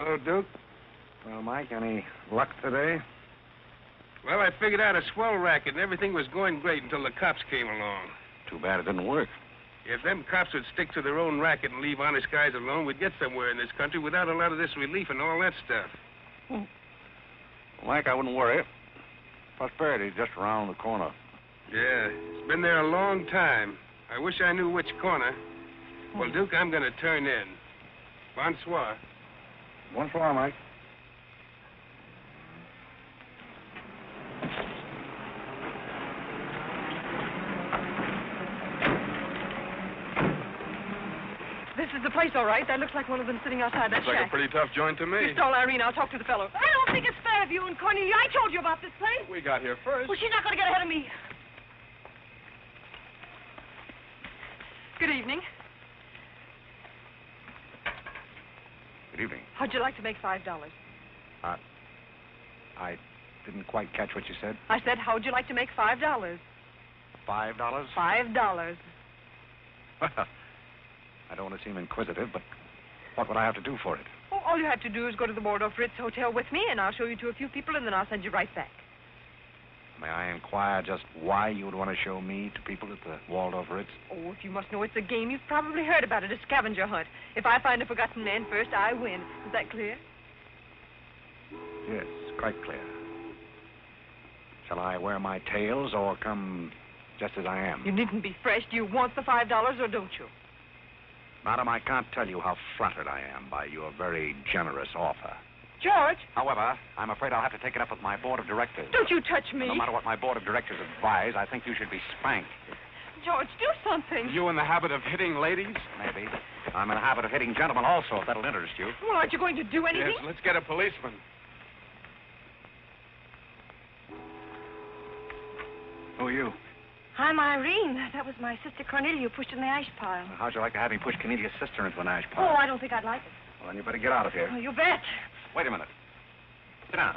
Hello, Duke. Well, Mike, any luck today? Well, I figured out a swell racket, and everything was going great until the cops came along. Too bad it didn't work. If them cops would stick to their own racket and leave honest guys alone, we'd get somewhere in this country without a lot of this relief and all that stuff. Well, Mike, I wouldn't worry. Prosperity's just around the corner. Yeah, it's been there a long time. I wish I knew which corner. Well, Duke, I'm going to turn in. Bonsoir. Bonsoir, Mike. This is the place, all right. That looks like one of them sitting outside that Looks like shack. a pretty tough joint to me. You stole Irene. I'll talk to the fellow. I don't think it's fair of you and Cornelia. I told you about this place. We got here first. Well, she's not going to get ahead of me. Good evening. Good evening. How'd you like to make $5? I didn't quite catch what you said. I said, how'd you like to make $5? $5? $5. Well, I don't want to seem inquisitive, but what would I have to do for it? Oh, all you have to do is go to the Waldorf Ritz Hotel with me, and I'll show you to a few people, and then I'll send you right back. May I inquire just why you would want to show me to people at the Waldorf Ritz? Oh, if you must know it's a game, you've probably heard about it, a scavenger hunt. If I find a forgotten man first, I win. Is that clear? Yes, quite clear. Shall I wear my tails or come just as I am? You needn't be fresh. Do you want the $5 or don't you? Madam, I can't tell you how flattered I am by your very generous offer. George! However, I'm afraid I'll have to take it up with my board of directors. Don't you touch me. No matter what my board of directors advise, I think you should be spanked. George, do something. You in the habit of hitting ladies? Maybe. I'm in the habit of hitting gentlemen also, if that'll interest you. Well, aren't you going to do anything? Yes, let's get a policeman. Who are you? I'm Irene. That was my sister Cornelia who pushed in the ash pile. How'd you like to have me push Cornelia's sister into an ash Oh, pile? I don't think I'd like it. Well, then you better get out of here. Oh, you bet. Wait a minute. Sit down.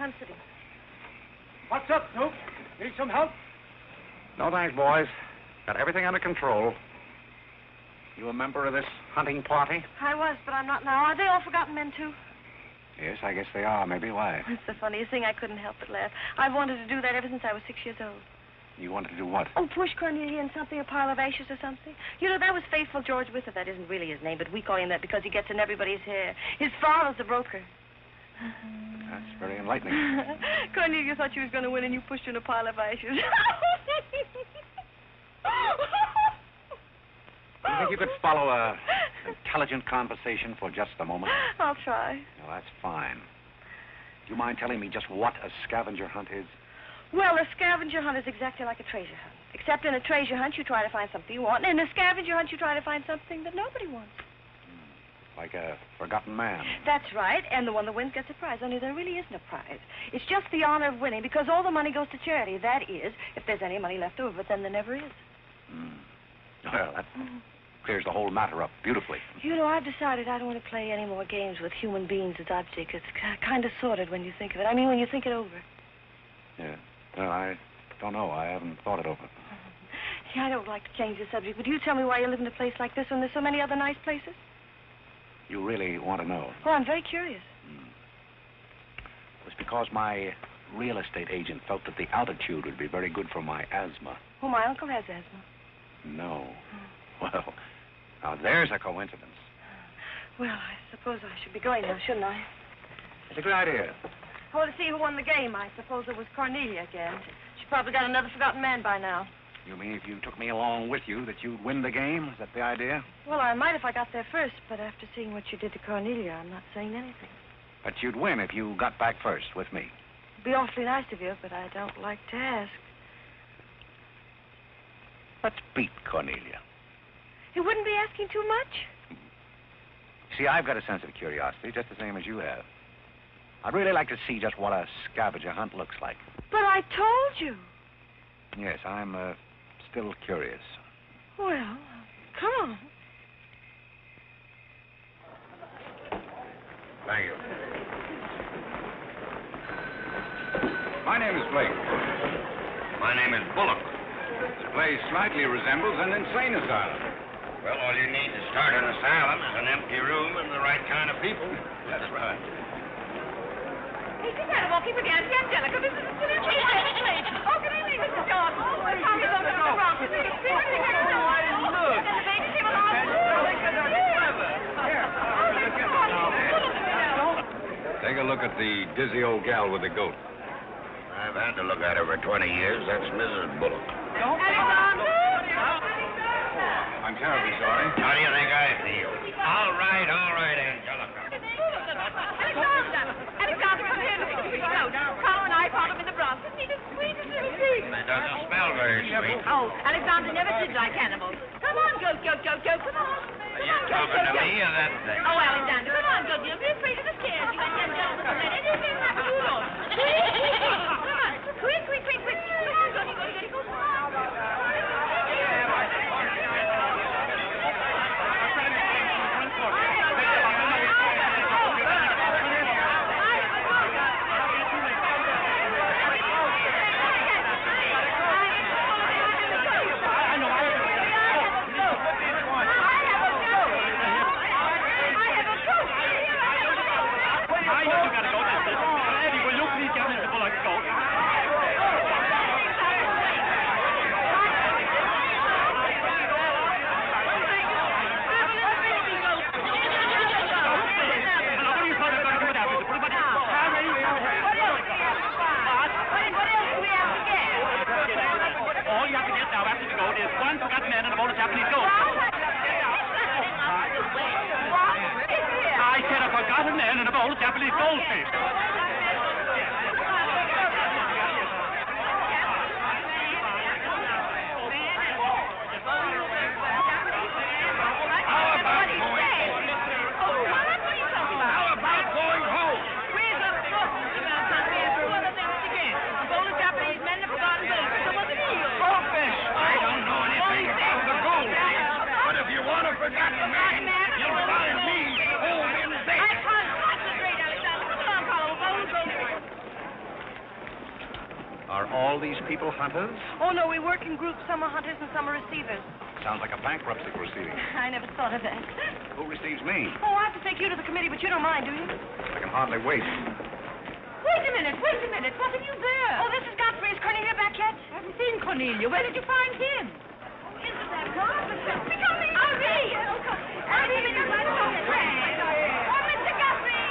I'm sitting. What's up, Duke? Need some help? No thanks, boys. Got everything under control. You a member of this hunting party? I was, but I'm not now. Are they all forgotten men, too? Yes, I guess they are. Maybe. Why? It's the funniest thing. I couldn't help but laugh. I've wanted to do that ever since I was 6 years old. You wanted to do what? Oh, push Cornelia in something, a pile of ashes or something. You know, that was Faithful George Wither. That isn't really his name, but we call him that because he gets in everybody's hair. His father's a broker. That's very enlightening. Cornelia thought she was going to win, and you pushed her in a pile of ashes. Do you think you could follow a intelligent conversation for just a moment? I'll try. No, that's fine. Do you mind telling me just what a scavenger hunt is? Well, a scavenger hunt is exactly like a treasure hunt. Except in a treasure hunt, you try to find something you want, and in a scavenger hunt, you try to find something that nobody wants. Like a forgotten man. That's right, and the one that wins gets a prize, only there really isn't a prize. It's just the honor of winning, because all the money goes to charity. That is, if there's any money left over, but then there never is. Well, that clears the whole matter up beautifully. You know, I've decided I don't want to play any more games with human beings as objects. It's kind of sordid when you think of it. I mean, when you think it over. Yeah. Well, I don't know. I haven't thought it over. Yeah, I don't like to change the subject, but you tell me why you live in a place like this when there's so many other nice places? You really want to know? Well, I'm very curious. It was because my real estate agent felt that the altitude would be very good for my asthma. Oh, my uncle has asthma. No. Well, now there's a coincidence. Well, I suppose I should be going now, shouldn't I? It's a good idea. I want to see who won the game. I suppose it was Cornelia again. She probably got another forgotten man by now. You mean if you took me along with you that you'd win the game? Is that the idea? Well, I might if I got there first, but after seeing what you did to Cornelia, I'm not saying anything. But you'd win if you got back first with me. It'd be awfully nice of you, but I don't like to ask. Let's beat Cornelia. You wouldn't be asking too much? See, I've got a sense of curiosity, just the same as you have. I'd really like to see just what a scavenger hunt looks like. But I told you. Yes, I'm still curious. Well, come on. Thank you. My name is Blake. My name is Bullock. This place slightly resembles an insane asylum. Well, all you need to start an asylum is an empty room and the right kind of people. That's right. Hey, you better walk in with Auntie Angelica. This is a silly place. Oh, can I leave Mrs. Jordan? The Tommy's over the wrong. This is a silly thing. Look. The baby came along. Take a look at the dizzy old gal with the goat. I've had to look at her for 20 years. That's Mrs. Bullock. I'm terribly sorry. How do you think I feel? All right, Angelica. Alexander, come here. Look at his coat. Carole and I found him in the Bronx. Isn't he the sweetest little thing? It doesn't smell very sweet. Oh, Alexander never did like animals. Come on, goat. Come on. Are you talking to me or that thing? Oh, Alexander, come on, goat. Don't be afraid of the stairs. You and Angelica don't let anything happen to you, Lord. Come on. Quick. Come on, goaty. Come on. Are all these people hunters? Oh, no, we work in groups. Some are hunters and some are receivers. Sounds like a bankruptcy proceeding. I never thought of that. Who receives me? Oh, I have to take you to the committee, but you don't mind, do you? I can hardly wait. Wait a minute. What are you there? Oh, this is Godfrey. Is Cornelia back yet? I haven't seen Cornelia. Where did you find him? Isn't that God? Irene! Irene, you're right on the train. Oh, Mr. Godfrey!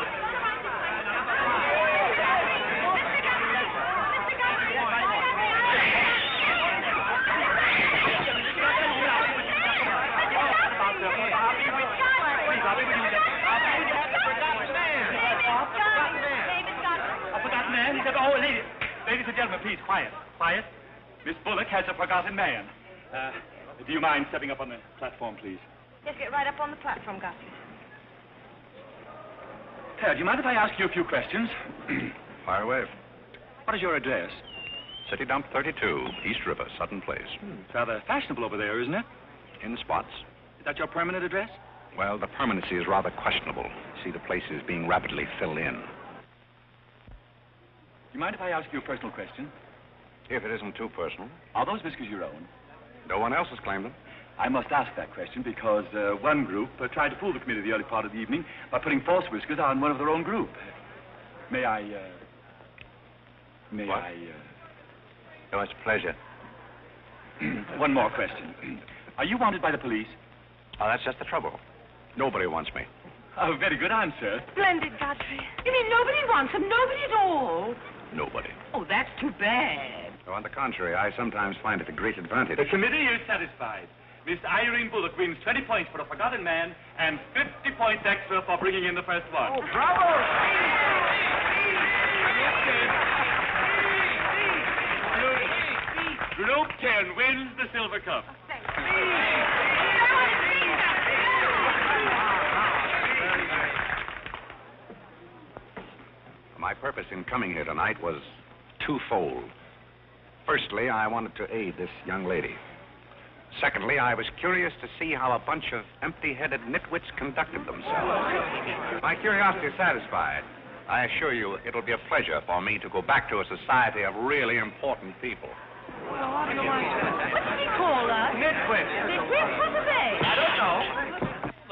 Ladies and gentlemen, please, quiet. Miss Bullock has a forgotten man. Do you mind stepping up on the platform, please? Yes, get right up on the platform, Godfrey. Do you mind if I ask you a few questions? Fire away. What is your address? City Dump 32, East River, Sutton Place. It's rather fashionable over there, isn't it? In spots. Is that your permanent address? Well, the permanency is rather questionable. See, the place is being rapidly filled in. Do you mind if I ask you a personal question? If it isn't too personal. Are those whiskers your own? No one else has claimed them. I must ask that question because one group tried to fool the committee the early part of the evening by putting false whiskers on one of their own group. May I... Oh, it's a pleasure. One more question. Are you wanted by the police? Oh, that's just the trouble. Nobody wants me. Oh, very good answer. Splendid, Godfrey. You mean nobody wants him? Nobody at all? Nobody. Oh, that's too bad. So on the contrary, I sometimes find it a great advantage. The committee is satisfied. Miss Irene Bullock wins 20 points for a forgotten man and 50 points extra for bringing in the first one. Oh, bravo! Group 10 wins the silver cup. My purpose in coming here tonight was twofold. Firstly, I wanted to aid this young lady. Secondly, I was curious to see how a bunch of empty-headed nitwits conducted themselves. My curiosity is satisfied. I assure you it'll be a pleasure for me to go back to a society of really important people. Well, what do you want to... What did he call us? Nitwit. Nitwit? What are they? I don't know.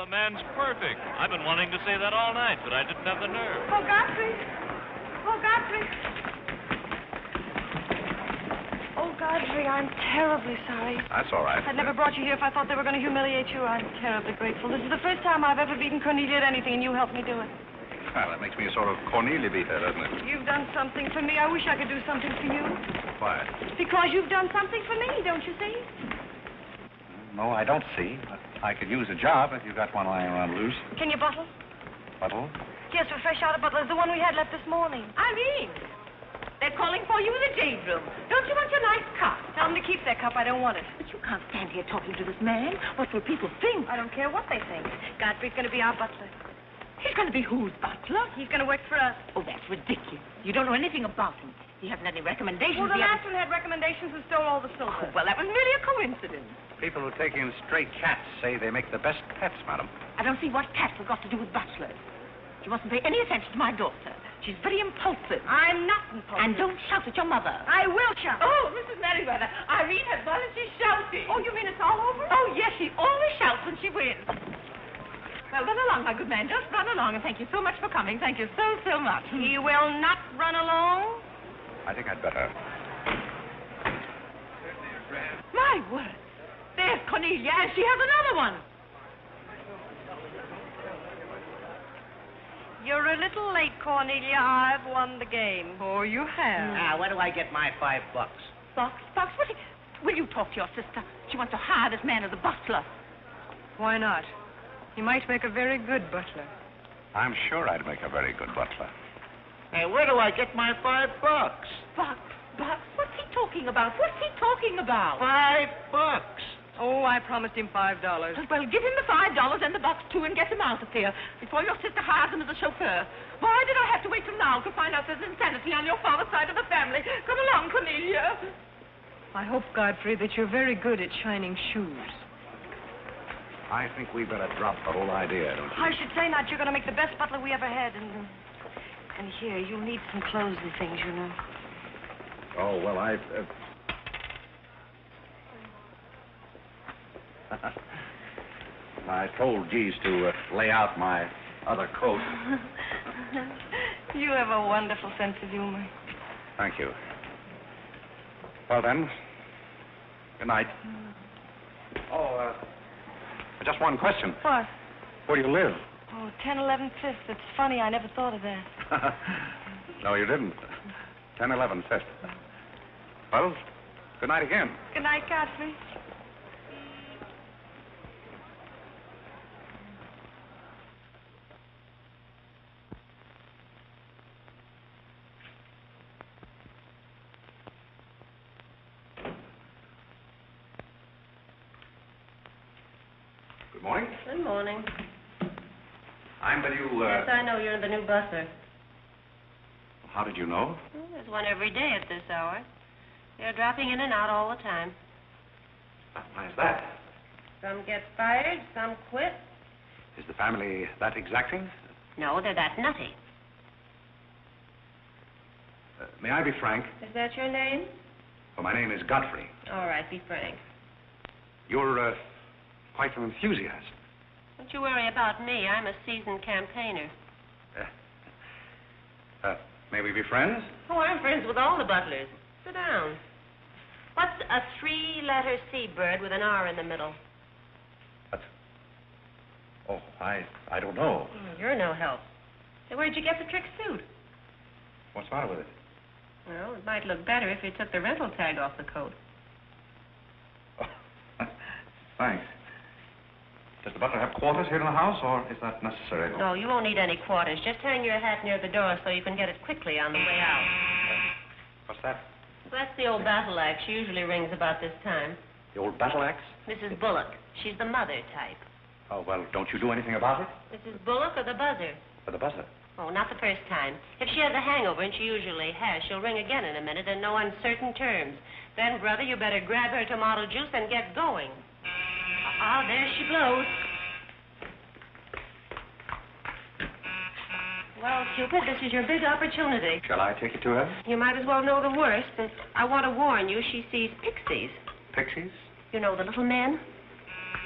The man's perfect. I've been wanting to say that all night, but I didn't have the nerve. Oh, Godfrey. Oh, Godfrey. Oh, Godfrey, I'm terribly sorry. That's all right. I'd never brought you here if I thought they were going to humiliate you. I'm terribly grateful. This is the first time I've ever beaten Cornelia at anything, and you helped me do it. Well, that makes me a sort of Cornelia beater, doesn't it? You've done something for me. I wish I could do something for you. Why? Because you've done something for me, don't you see? No, I don't see. But I could use a job if you got one lying around loose. Can you bottle? Bottle? Yes, we're fresh out of Butler's, the one we had left this morning. Irene, they're calling for you in the jade room. Don't you want your nice cup? Tell them to keep their cup. I don't want it. But you can't stand here talking to this man. What will people think? I don't care what they think. Godfrey's going to be our butler. He's going to be whose butler? He's going to work for us. Oh, that's ridiculous. You don't know anything about him. You haven't any recommendations. Well, the yet. last one had recommendations and stole all the silver. Oh, well, that was merely a coincidence. People who take in stray cats say they make the best pets, madam. I don't see what cats have got to do with butlers. You mustn't pay any attention to my daughter. She's very impulsive. I'm not impulsive. And don't shout at your mother. I will shout. Oh, Mrs. Merriweather, Irene has gone and she's shouting. Oh, you mean it's all over? Oh, yes, she always shouts when she wins. Well, run along, my good man. Just run along, and thank you so much for coming. Thank you so, so much. He will not run along. I think I'd better. My word. There's Cornelia, and she has another one. You're a little late, Cornelia. I've won the game. Oh, you have. Now, where do I get my $5? Box, will you talk to your sister? She wants to hire this man as a butler. Why not? He might make a very good butler. I'm sure I'd make a very good butler. Hey, where do I get my $5? Box? What's he talking about? What's he talking about? $5. Oh, I promised him $5. Well, give him the $5 and the box, too, and get him out of here before your sister hires him as a chauffeur. Why did I have to wait till now to find out there's insanity on your father's side of the family? Come along, Cornelia. I hope, Godfrey, that you're very good at shining shoes. I think we better drop the whole idea, don't you? I should say not. You're going to make the best butler we ever had. And here, you'll need some clothes and things, you know. Oh, well, I told Geese to lay out my other coat. You have a wonderful sense of humor. Thank you. Well, then, good night. Oh, just one question. What? Where do you live? Oh, 1011 Fifth. It's funny. I never thought of that. No, you didn't. 1011 Fifth. Well, good night again. Good night, Godfrey. Good morning. Good morning. I'm the new, Yes, I know you're the new butler. How did you know? Well, there's one every day at this hour. They're dropping in and out all the time. Why is that? Some get fired, some quit. Is the family that exacting? No, they're that nutty. May I be frank? Is that your name? Well, my name is Godfrey. All right, be frank. You're, quite an enthusiast. Don't you worry about me. I'm a seasoned campaigner. May we be friends? Oh, I'm friends with all the butlers. Sit down. What's a three-letter seabird with an R in the middle? Oh, I don't know. You're no help. Hey, where'd you get the trick suit? What's the matter with it? Well, it might look better if you took the rental tag off the coat. Oh, thanks. Does the butler have quarters here in the house, or is that necessary? No, you won't need any quarters. Just hang your hat near the door so you can get it quickly on the way out. What's that? That's the old battle axe. She usually rings about this time. The old battle axe? Mrs. Bullock. She's the mother type. Oh, well, don't you do anything about it? Mrs. Bullock or the buzzer? For the buzzer. Oh, not the first time. If she has a hangover, and she usually has, she'll ring again in a minute in no uncertain terms. Then, brother, you better grab her tomato juice and get going. There she blows. Well, Cupid, this is your big opportunity. Shall I take you to her? You might as well know the worst, but I want to warn you, she sees pixies. Pixies? You know, the little men?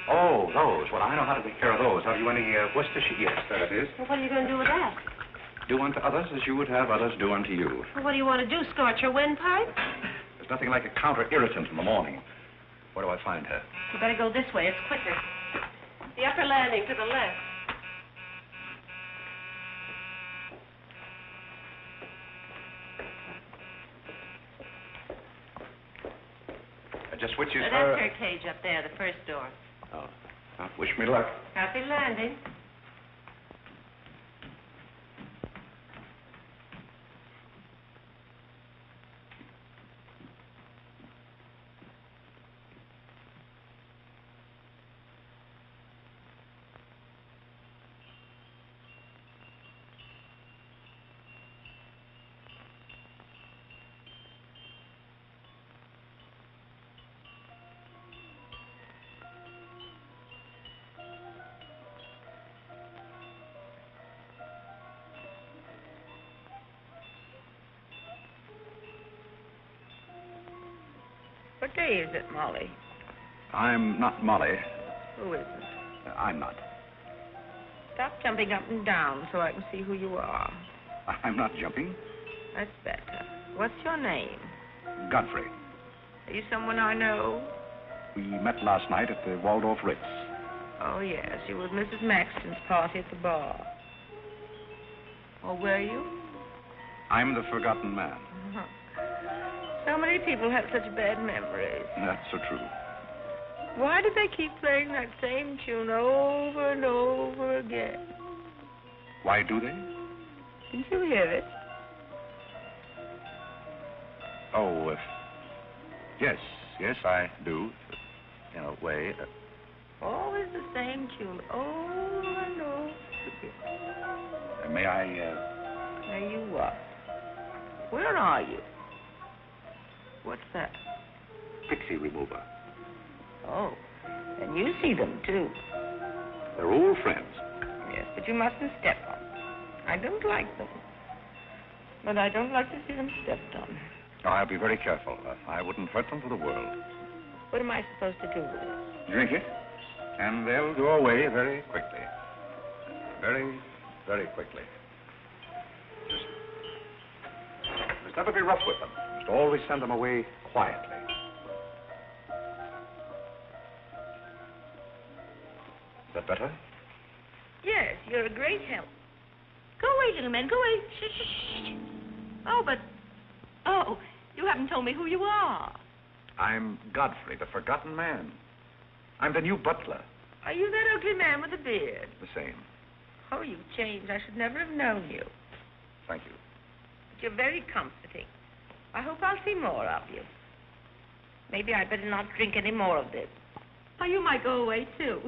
Oh, those. Well, I know how to take care of those. Have you any Worcestershire? Yes, there it is. Well, what are you going to do with that? Do unto others as you would have others do unto you. Well, what do you want to do, scorch your windpipe? There's nothing like a counter-irritant in the morning. Where do I find her? You better go this way. It's quicker. The upper landing to the left. Just which is That's her cage up there, the first door. Oh. Well, wish me luck. Happy landing. What day is it, Molly? I'm not Molly. Who is it? I'm not. Stop jumping up and down so I can see who you are. I'm not jumping. That's better. What's your name? Godfrey. Are you someone I know? We met last night at the Waldorf Ritz. Oh, yes. You were at Mrs. Maxton's party at the bar. Or were you? I'm the forgotten man. So many people have such bad memories. That's so true. Why do they keep playing that same tune over and over again? Why do they? Didn't you hear it? Oh, yes, I do. In a way. Always the same tune, over and over again. May I, May you what? Where are you? What's that? Pixie remover. Oh, and you see them, too. They're old friends. Yes, but you mustn't step on them. I don't like them. But I don't like to see them stepped on. Oh, I'll be very careful. I wouldn't hurt them for the world. What am I supposed to do with it? Drink it, and they'll go away very quickly. Very, very quickly. Just never be rough with them. Just always send them away quietly. Is that better? Yes, you're a great help. Go away, little man, go away. Shh, shh, shh. Oh, but... Oh, you haven't told me who you are. I'm Godfrey, the forgotten man. I'm the new butler. Are you that ugly man with the beard? The same. Oh, you've changed. I should never have known you. Thank you. But you're very comforting. I hope I'll see more of you. Maybe I'd better not drink any more of this. Oh, you might go away, too.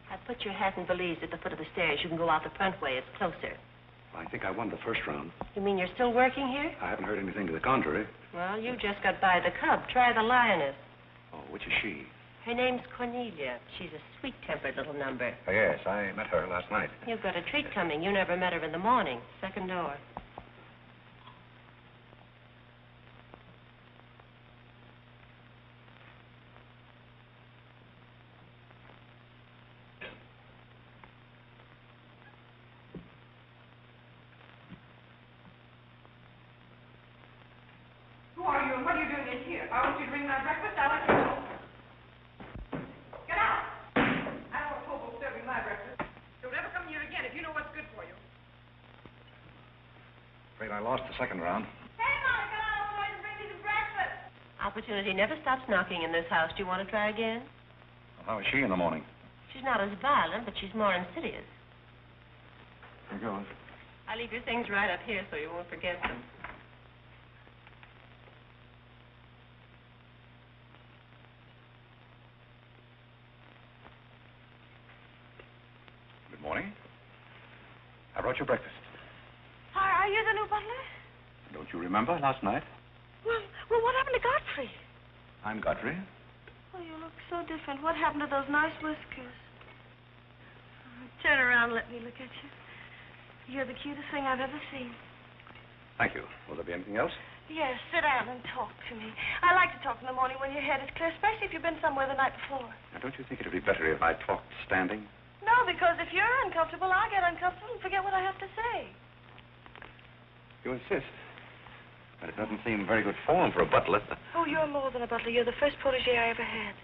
I put your hat and valise at the foot of the stairs. You can go out the front way. It's closer. I think I won the first round. You mean you're still working here? I haven't heard anything to the contrary. Well, you just got by the cub. Try the lioness. Oh, which is she? Her name's Cornelia. She's a sweet-tempered little number. Oh, yes, I met her last night. You've got a treat coming. You never met her in the morning. Second door. Who are you and what are you doing in here? If I want you to bring my breakfast, I'll let you know. Get out! I don't want Popo serving my breakfast. Don't ever come here again if you know what's good for you. Afraid I lost the second round. Hey, Molly, come on over and bring me some breakfast. Opportunity never stops knocking in this house. Do you want to try again? Well, how is she in the morning? She's not as violent, but she's more insidious. Here goes. I leave your things right up here so you won't forget them. Good morning. I brought your breakfast. Are you the new butler? Don't you remember last night? Well, what happened to Godfrey? I'm Godfrey. Oh, you look so different. What happened to those nice whiskers? Turn around and let me look at you. You're the cutest thing I've ever seen. Thank you. Will there be anything else? Yes, sit down and talk to me. I like to talk in the morning when your head is clear, especially if you've been somewhere the night before. Now, don't you think it would be better if I talked standing? No, because if you're uncomfortable, I get uncomfortable and forget what I have to say. You insist. But it doesn't seem very good form for a butler. Oh, you're more than a butler. You're the first protege I ever had.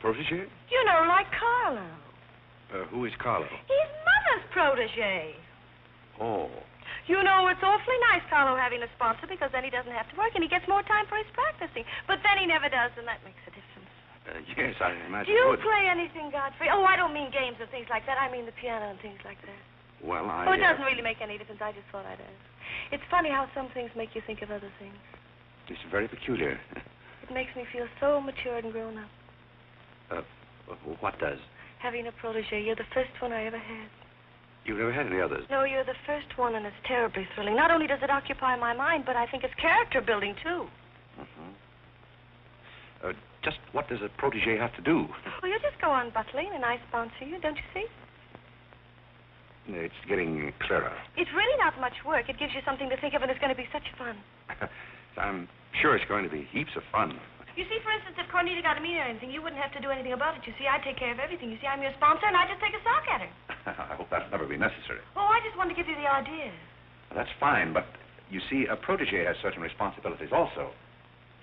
Protege? You know, like Carlo. Who is Carlo? He's Mother's protege. Oh. You know, it's awfully nice, Carlo, having a sponsor, because then he doesn't have to work and he gets more time for his practicing. But then he never does, and that makes a difference. Yes, I imagine Do you it would. play anything, Godfrey? Oh, I don't mean games and things like that. I mean the piano and things like that. Well, Oh, it doesn't really make any difference. I just thought I'd ask. It's funny how some things make you think of other things. It's very peculiar. It makes me feel so mature and grown up. What does? Having a protege. You're the first one I ever had. You've never had any others? No, you're the first one, and it's terribly thrilling. Not only does it occupy my mind, but I think it's character building, too. Just what does a protege have to do? Well, you just go on butling, and I sponsor you, don't you see? It's getting clearer. It's really not much work. It gives you something to think of, and it's going to be such fun. I'm sure it's going to be heaps of fun. You see, for instance, if Cornelia got a meeting or anything, you wouldn't have to do anything about it. You see, I take care of everything. You see, I'm your sponsor, and I just take a sock at her. I hope that'll never be necessary. Oh, I just wanted to give you the idea. That's fine, but you see, a protege has certain responsibilities also.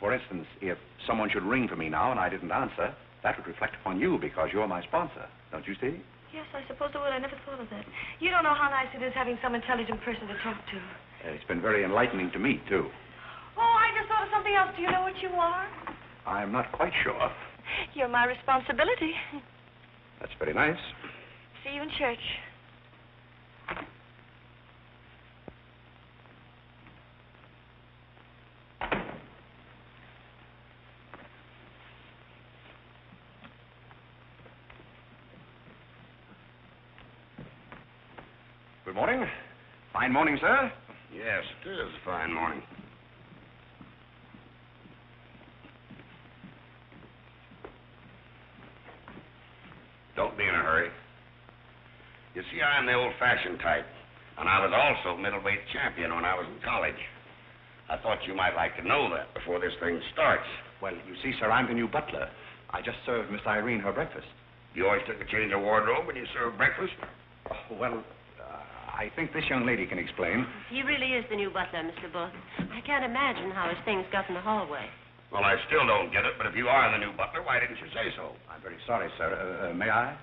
For instance, if someone should ring for me now and I didn't answer, that would reflect upon you because you're my sponsor. Don't you see? Yes, I suppose it would. I never thought of that. You don't know how nice it is having some intelligent person to talk to. It's been very enlightening to me, too. Oh, I just thought of something else. Do you know what you are? I'm not quite sure. You're my responsibility. That's very nice. See you in church. Good morning. Fine morning, sir. Yes, it is a fine morning. Don't be in a hurry. You see, I'm the old-fashioned type, and I was also middleweight champion when I was in college. I thought you might like to know that before this thing starts. Well, you see, sir, I'm the new butler. I just served Miss Irene her breakfast. You always took a change of wardrobe when you served breakfast? Oh, well, I think this young lady can explain. He really is the new butler, Mr. Bullock. I can't imagine how his things got in the hallway. Well, I still don't get it, but if you are the new butler, why didn't you say so? I'm very sorry, sir. May I?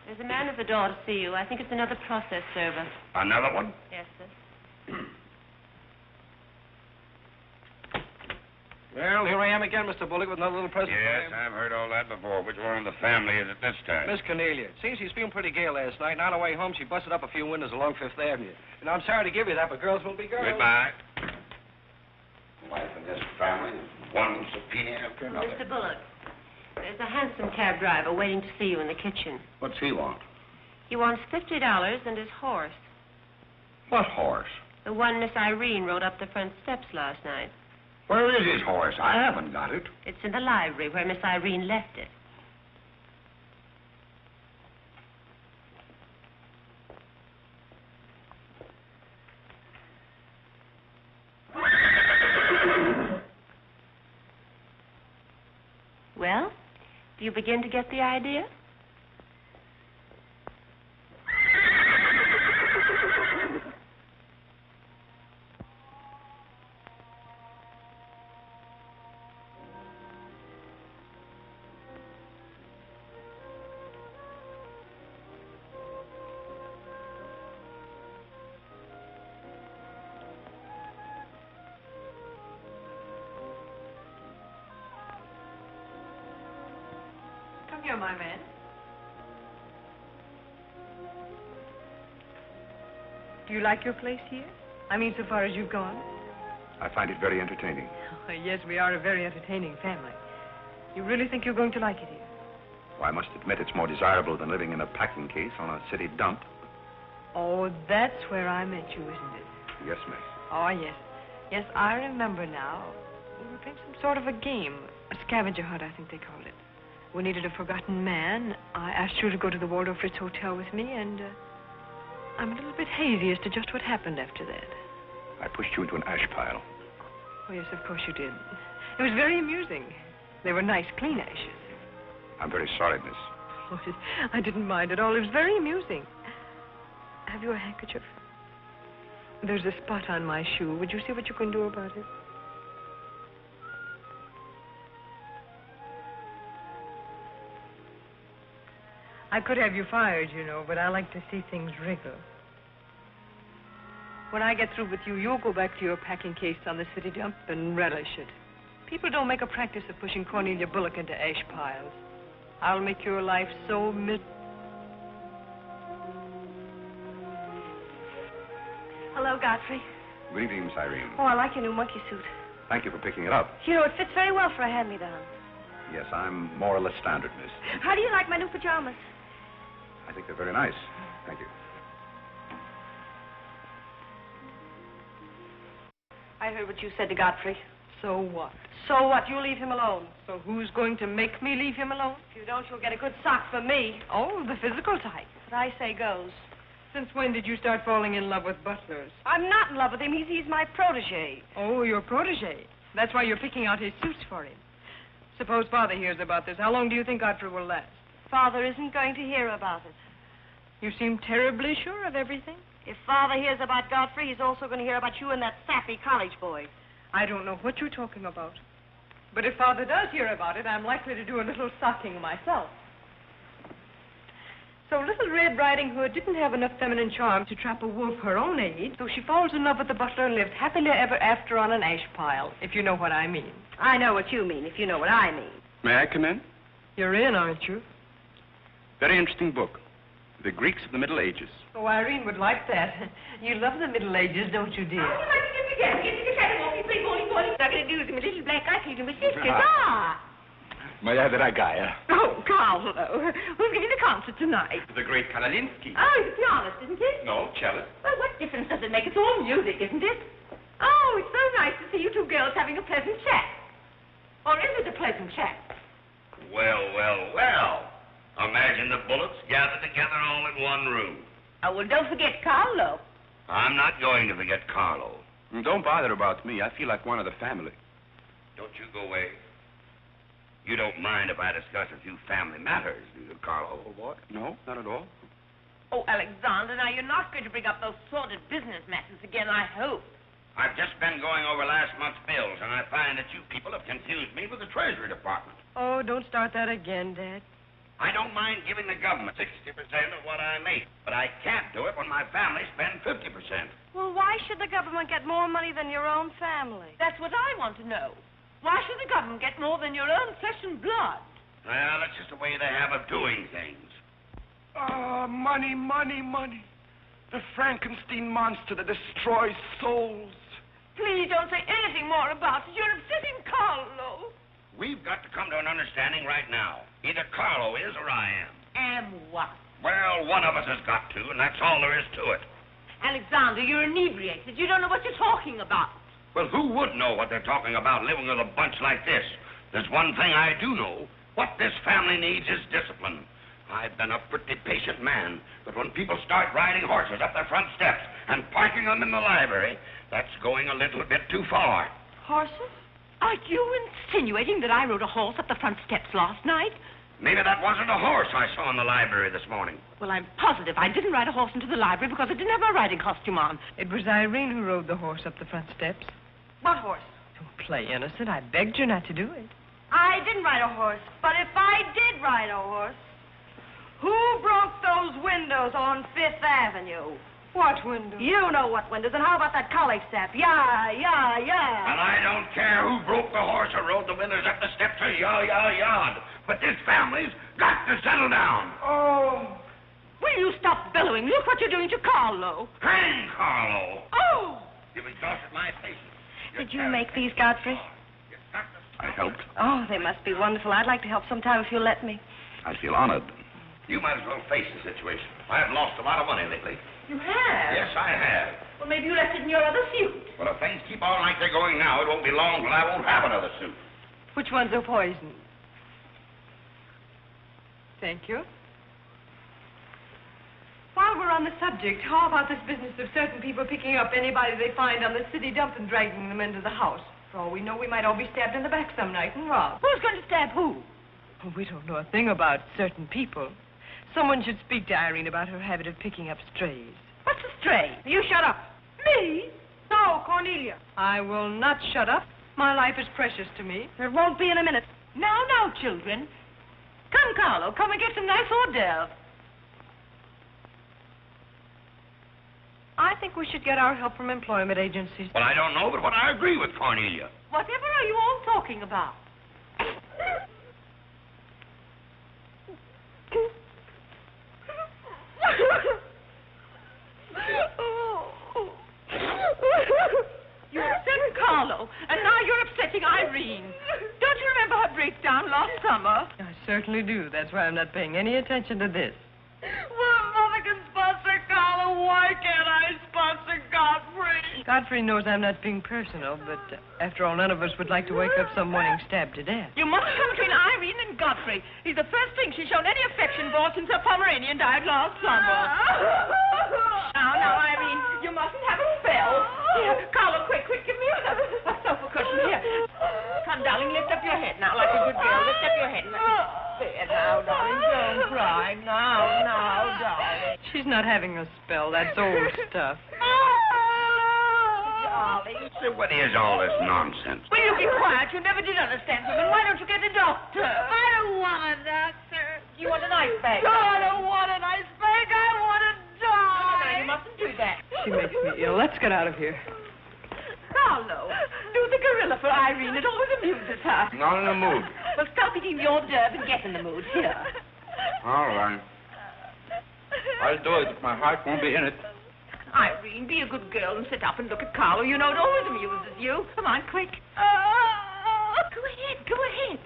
There's a man at the door to see you. I think it's another process server. Another one? Yes, sir. Well, here I am again, Mr. Bullock, with another little present for Yes, you. I've heard all that before. Which one of the family is it this time? Miss Cornelia. Seems she's feeling pretty gay last night, and on her way home, she busted up a few windows along Fifth Avenue. And I'm sorry to give you that, but girls will be girls. Goodbye. Wife in this family is one subpoena after another. Mr. Bullock, there's a hansom cab driver waiting to see you in the kitchen. What's he want? He wants $50 and his horse. What horse? The one Miss Irene rode up the front steps last night. Where is his horse? I haven't got it. It's in the library where Miss Irene left it. Well, do you begin to get the idea? Come here, my man. Do you like your place here? I mean, so far as you've gone? I find it very entertaining. Oh, yes, we are a very entertaining family. You really think you're going to like it here? Well, I must admit it's more desirable than living in a packing case on a city dump. Oh, that's where I met you, isn't it? Yes, miss. Oh, yes. Yes, I remember now. We were playing some sort of a game. A scavenger hunt, I think they called it. We needed a forgotten man. I asked you to go to the Waldorf Ritz Hotel with me, and I'm a little bit hazy as to just what happened after that. I pushed you into an ash pile. Oh, yes, of course you did. It was very amusing. They were nice, clean ashes. I'm very sorry, miss. Oh, I didn't mind at all. It was very amusing. Have you a handkerchief? There's a spot on my shoe. Would you see what you can do about it? I could have you fired, you know, but I like to see things wriggle. When I get through with you, you'll go back to your packing case on the city dump and relish it. People don't make a practice of pushing Cornelia Bullock into ash piles. I'll make your life so Hello, Godfrey. Good evening, Miss Irene. Oh, I like your new monkey suit. Thank you for picking it up. You know, it fits very well for a hand-me-down. Yes, I'm more or less standard, miss. How do you like my new pajamas? I think they're very nice. Thank you. I heard what you said to Godfrey. So what? So what? You leave him alone. So who's going to make me leave him alone? If you don't, you'll get a good sock from me. Oh, the physical type. What I say goes. Since when did you start falling in love with butlers? I'm not in love with him. He's my protege. Oh, your protege. That's why you're picking out his suits for him. Suppose Father hears about this. How long do you think Godfrey will last? Father isn't going to hear about it. You seem terribly sure of everything. If Father hears about Godfrey, he's also going to hear about you and that sappy college boy. I don't know what you're talking about. But if Father does hear about it, I'm likely to do a little socking myself. So little Red Riding Hood didn't have enough feminine charm to trap a wolf her own age, so she falls in love with the butler and lives happily ever after on an ash pile, if you know what I mean. I know what you mean, if you know what I mean. May I come in? You're in, aren't you? Very interesting book. The Greeks of the Middle Ages. Oh, Irene would like that. You love the Middle Ages, don't you, dear? Oh, you like to get together. Get the cat walking, play bowling. I'm going to do my little black eye and my sisters. Ah! May I have the ragaya? Oh, Carole, who's giving the concert tonight? The great Karolinsky. Oh, he's a pianist, isn't he? No, cellist. Well, what difference does it make? It's all music, isn't it? Oh, it's so nice to see you two girls having a pleasant chat. Or is it a pleasant chat? Well, well, well. Imagine the Bullocks gathered together all in one room. Oh, well, don't forget Carlo. I'm not going to forget Carlo. Don't bother about me. I feel like one of the family. Don't you go away. You don't mind if I discuss a few family matters, do you, Carlo? Oh, what? No, not at all. Oh, Alexander, now you're not going to bring up those sordid business matters again, I hope. I've just been going over last month's bills, and I find that you people have confused me with the Treasury Department. Oh, don't start that again, Dad. I don't mind giving the government 60% of what I make, but I can't do it when my family spends 50%. Well, why should the government get more money than your own family? That's what I want to know. Why should the government get more than your own flesh and blood? Well, that's just the way they have of doing things. Money, money, money. The Frankenstein monster that destroys souls. Please don't say anything more about it. You're upsetting Carlo. We've got to come to an understanding right now. Either Carlo is or I am. And what? Well, one of us has got to, and that's all there is to it. Alexander, you're inebriated. You don't know what you're talking about. Well, who would know what they're talking about living with a bunch like this? There's one thing I do know. What this family needs is discipline. I've been a pretty patient man, but when people start riding horses up their front steps and parking them in the library, that's going a little bit too far. Horses? Are you insinuating that I rode a horse up the front steps last night? Maybe that wasn't a horse I saw in the library this morning. Well, I'm positive I didn't ride a horse into the library because I didn't have my riding costume on. It was Irene who rode the horse up the front steps. What horse? Don't play innocent. I begged you not to do it. I didn't ride a horse, but if I did ride a horse, who broke those windows on Fifth Avenue? What windows? You know what windows, and how about that college step? Yeah. And I don't care who broke the horse or rode the windows up the steps or yard. But this family's got to settle down. Oh. Will you stop bellowing? Look what you're doing to Carlo. Hang Carlo. Oh! You've exhausted my patience. Did you make these, Godfrey? I helped. Oh, they must be wonderful. I'd like to help sometime if you'll let me. I feel honored. You might as well face the situation. I've lost a lot of money lately. You have? Yes, I have. Well, maybe you left it in your other suit. Well, if things keep on like they're going now, it won't be long till I won't have another suit. Which ones are poison? Thank you. While we're on the subject, how about this business of certain people picking up anybody they find on the city dump and dragging them into the house? For all we know, we might all be stabbed in the back some night and robbed. Who's going to stab who? Oh, we don't know a thing about certain people. Someone should speak to Irene about her habit of picking up strays. What's a stray? You shut up. Me? No, Cornelia. I will not shut up. My life is precious to me. It won't be in a minute. Now, children. Come, Carlo, come and get some nice hors d'oeuvres. I think we should get our help from employment agencies. Well, I don't know, but I agree with Cornelia. Whatever are you all talking about? You upset Carlo, and now you're upsetting Irene. Don't you remember her breakdown last summer? I certainly do. That's why I'm not paying any attention to this. Well, Mother can sponsor Carlo. Why can't I sponsor Godfrey? Godfrey knows I'm not being personal, but after all, none of us would like to wake up some morning stabbed to death. You mustn't come between Irene and Godfrey. He's the first thing she's shown any affection for since her Pomeranian died last summer. Now, Irene, you mustn't have a spell. Here, Carlo, quick, give me a sofa cushion here. Come, darling, lift up your head now like a good girl. Lift up your head. There now, darling, don't cry. Now, darling. She's not having a spell. That's old stuff. Darling. So what is all this nonsense? Will you be quiet? You never did understand women. Why don't you get a doctor? I don't want a doctor. You want an ice bag? No, I don't want an ice bag. I want to die. No, you mustn't do that. She makes me ill. Let's get out of here. Carlo, do the gorilla for Irene. It always amuses her. Not in the mood. Well, stop eating the hors d'oeuvre and get in the mood. Here. All right. I'll do it. My heart won't be in it. Irene, be a good girl and sit up and look at Carlo. You know it always amuses you. Come on, quick. Go ahead.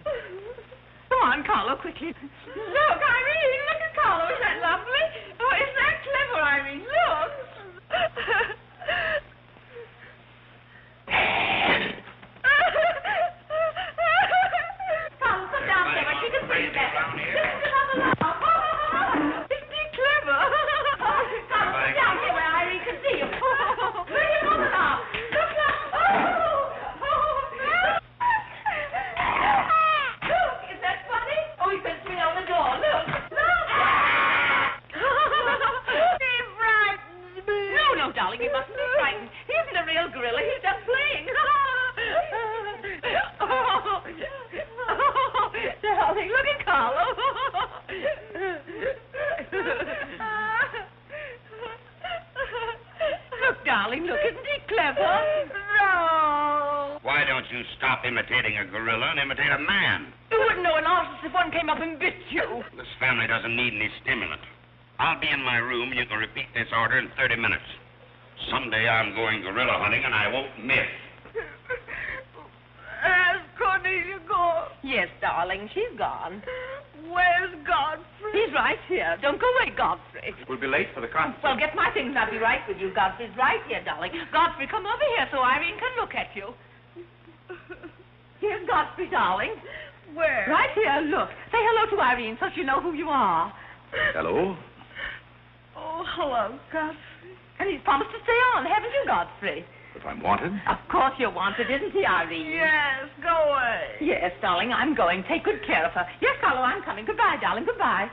Go on, Carlo, quickly. Look, Irene, look at Carlo. Isn't that lovely? Oh, isn't that clever, Irene? Look. Carlo, sit down there. She can see that. Isn't he clever? Carlo, sit down here where Irene can see you. Look now. Look, is that funny? Oh, he sent me on the door. Look. He frightens me. No, darling, you mustn't be frightened. He isn't a real gorilla. He's just playing. Darling, look at Carlo. Look, darling, look. Isn't he clever? No. Why don't you stop imitating a gorilla and imitate a man? You wouldn't know an artist if one came up and bit you. This family doesn't need any stimulant. I'll be in my room and you can repeat this order in 30 minutes. Someday I'm going gorilla hunting and I won't miss. Has Cornelia gone? Yes, darling, she's gone. Where's Godfrey? He's right here. Don't go away, Godfrey. We'll be late for the concert. Well, get my things and I'll be right with you. Godfrey's right here, darling. Godfrey, come over here so Irene can look at you. Here's Godfrey, darling. Where? Right here, look. Say hello to Irene so she'll know who you are. Hello? Oh, hello, Godfrey. And he's promised to stay on, haven't you, Godfrey? If I'm wanted? Of course you're wanted, isn't he, Irene? Yes, go away. Yes, darling, I'm going. Take good care of her. Yes, Carlo, I'm coming. Goodbye, darling, goodbye.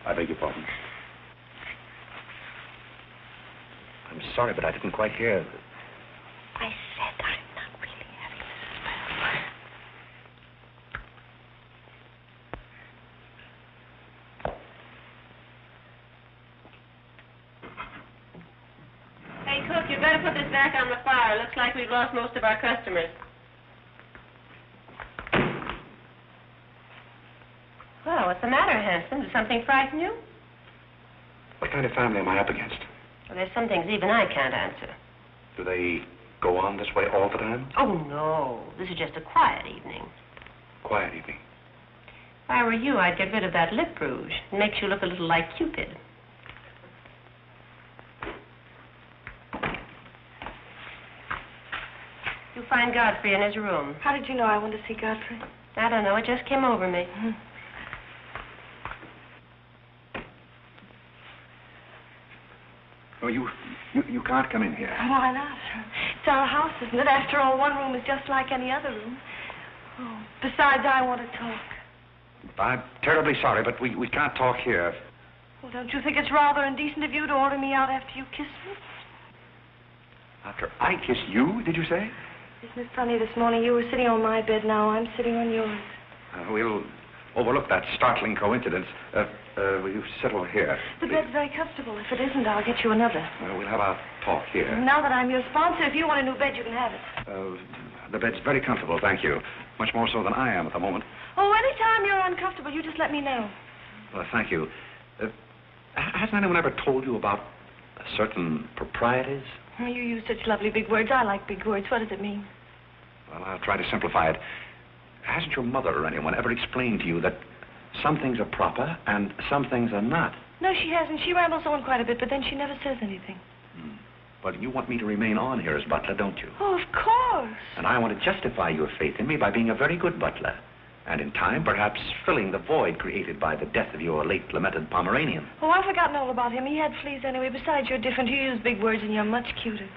I beg your pardon. I'm sorry, but I didn't quite hear. I said I'm not really having this spell. Hey, cook, you better put this back on the fire. Looks like we've lost most of our customers. Well, what's the matter, handsome? Did something frighten you? What kind of family am I up against? Well, there's some things even I can't answer. Do they go on this way all the time? Oh, no. This is just a quiet evening. Quiet evening. If I were you, I'd get rid of that lip rouge. It makes you look a little like Cupid. You find Godfrey in his room. How did you know I wanted to see Godfrey? I don't know. It just came over me. Oh, you can't come in here. Why not? It's our house, isn't it? After all, one room is just like any other room. Oh, besides, I want to talk. I'm terribly sorry, but we can't talk here. Well, don't you think it's rather indecent of you to order me out after you kiss me? After I kiss you, did you say? Isn't it funny, this morning you were sitting on my bed, now I'm sitting on yours. We'll overlook that startling coincidence. Will you settle here? The bed's very comfortable. If it isn't, I'll get you another. We'll have our talk here. Now that I'm your sponsor, if you want a new bed, you can have it. The bed's very comfortable, thank you. Much more so than I am at the moment. Oh, anytime you're uncomfortable, you just let me know. Well, thank you. Hasn't anyone ever told you about certain proprieties? You use such lovely big words. I like big words. What does it mean? Well, I'll try to simplify it. Hasn't your mother or anyone ever explained to you that some things are proper and some things are not? No, she hasn't. She rambles on quite a bit, but then she never says anything. But you want me to remain on here as butler, don't you? Oh, of course. And I want to justify your faith in me by being a very good butler. And in time, perhaps filling the void created by the death of your late lamented Pomeranian. Oh, I've forgotten all about him. He had fleas anyway. Besides, you're different. You use big words and you're much cuter.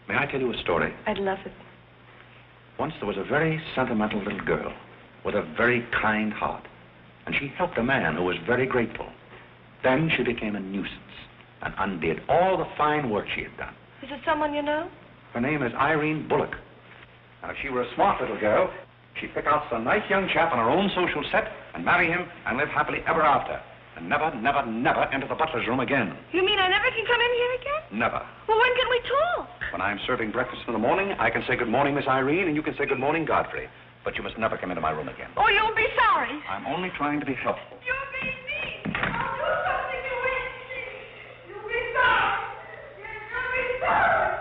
May I tell you a story? I'd love it. Once there was a very sentimental little girl with a very kind heart. And she helped a man who was very grateful. Then she became a nuisance and undid all the fine work she had done. Is it someone you know? Her name is Irene Bullock. Now, if she were a smart little girl, she'd pick out some nice young chap on her own social set and marry him and live happily ever after. And never, never, never enter the butler's room again. You mean I never can come in here again? Never. Well, when can we talk? When I'm serving breakfast in the morning, I can say good morning, Miss Irene, and you can say good morning, Godfrey. But you must never come into my room again. Oh, you'll be sorry. I'm only trying to be helpful. You're being mean. I'll do something you won't see. You'll be sorry. You'll be sorry.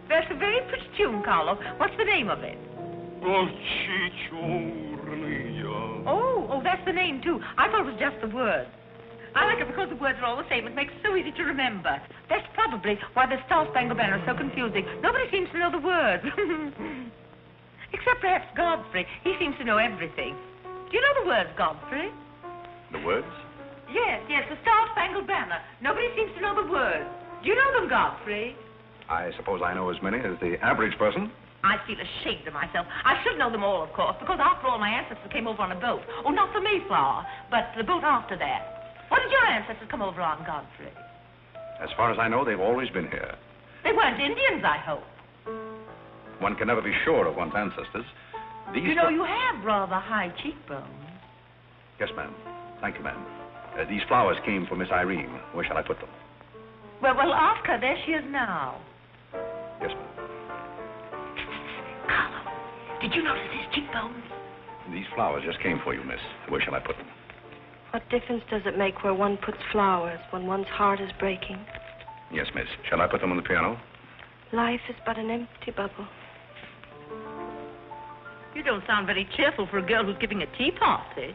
That's a very pretty tune, Carlo. What's the name of it? Oh, that's the name, too. I thought it was just the words. I like it because the words are all the same. It makes it so easy to remember. That's probably why the Star Spangled Banner is so confusing. Nobody seems to know the words. Except perhaps Godfrey. He seems to know everything. Do you know the words, Godfrey? The words? Yes, the Star Spangled Banner. Nobody seems to know the words. Do you know them, Godfrey? I suppose I know as many as the average person. I feel ashamed of myself. I should know them all, of course, because after all, my ancestors came over on a boat. Oh, not the Mayflower, but the boat after that. What did your ancestors come over on, Godfrey? As far as I know, they've always been here. They weren't Indians, I hope. One can never be sure of one's ancestors. You know, you have rather high cheekbones. Yes, ma'am. Thank you, ma'am. These flowers came for Miss Irene. Where shall I put them? Well, ask her. There she is now. Yes, ma'am. Carlo, did you notice his cheekbones? These flowers just came for you, miss. Where shall I put them? What difference does it make where one puts flowers when one's heart is breaking? Yes, miss. Shall I put them on the piano? Life is but an empty bubble. You don't sound very cheerful for a girl who's giving a tea party.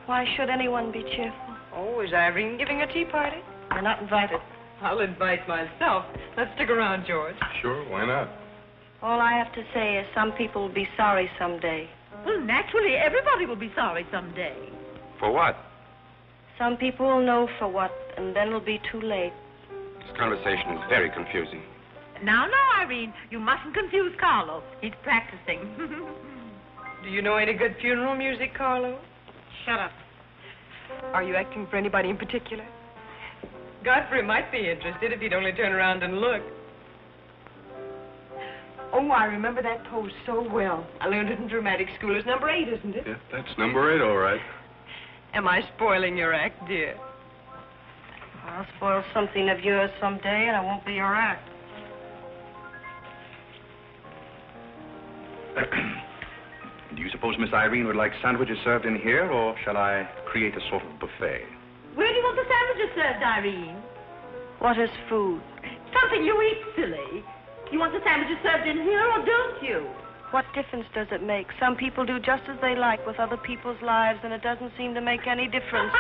Why should anyone be cheerful? Oh, is Irene giving a tea party? You're not invited. I'll invite myself. Let's stick around, George. Sure, why not? All I have to say is some people will be sorry someday. Well, naturally, everybody will be sorry someday. For what? Some people will know for what, and then it'll be too late. This conversation is very confusing. Now, Irene, you mustn't confuse Carlo. He's practicing. Do you know any good funeral music, Carlo? Shut up. Are you acting for anybody in particular? Godfrey might be interested if he'd only turn around and look. Oh, I remember that pose so well. I learned it in dramatic school. It's number 8, isn't it? Yeah, that's number 8, all right. Am I spoiling your act, dear? I'll spoil something of yours someday, and it won't be your act. Do you suppose Miss Irene would like sandwiches served in here, or shall I create a sort of buffet? Where do you want the sandwiches served, Irene? What is food? Something you eat, silly. You want the sandwiches served in here, or don't you? What difference does it make? Some people do just as they like with other people's lives, and it doesn't seem to make any difference.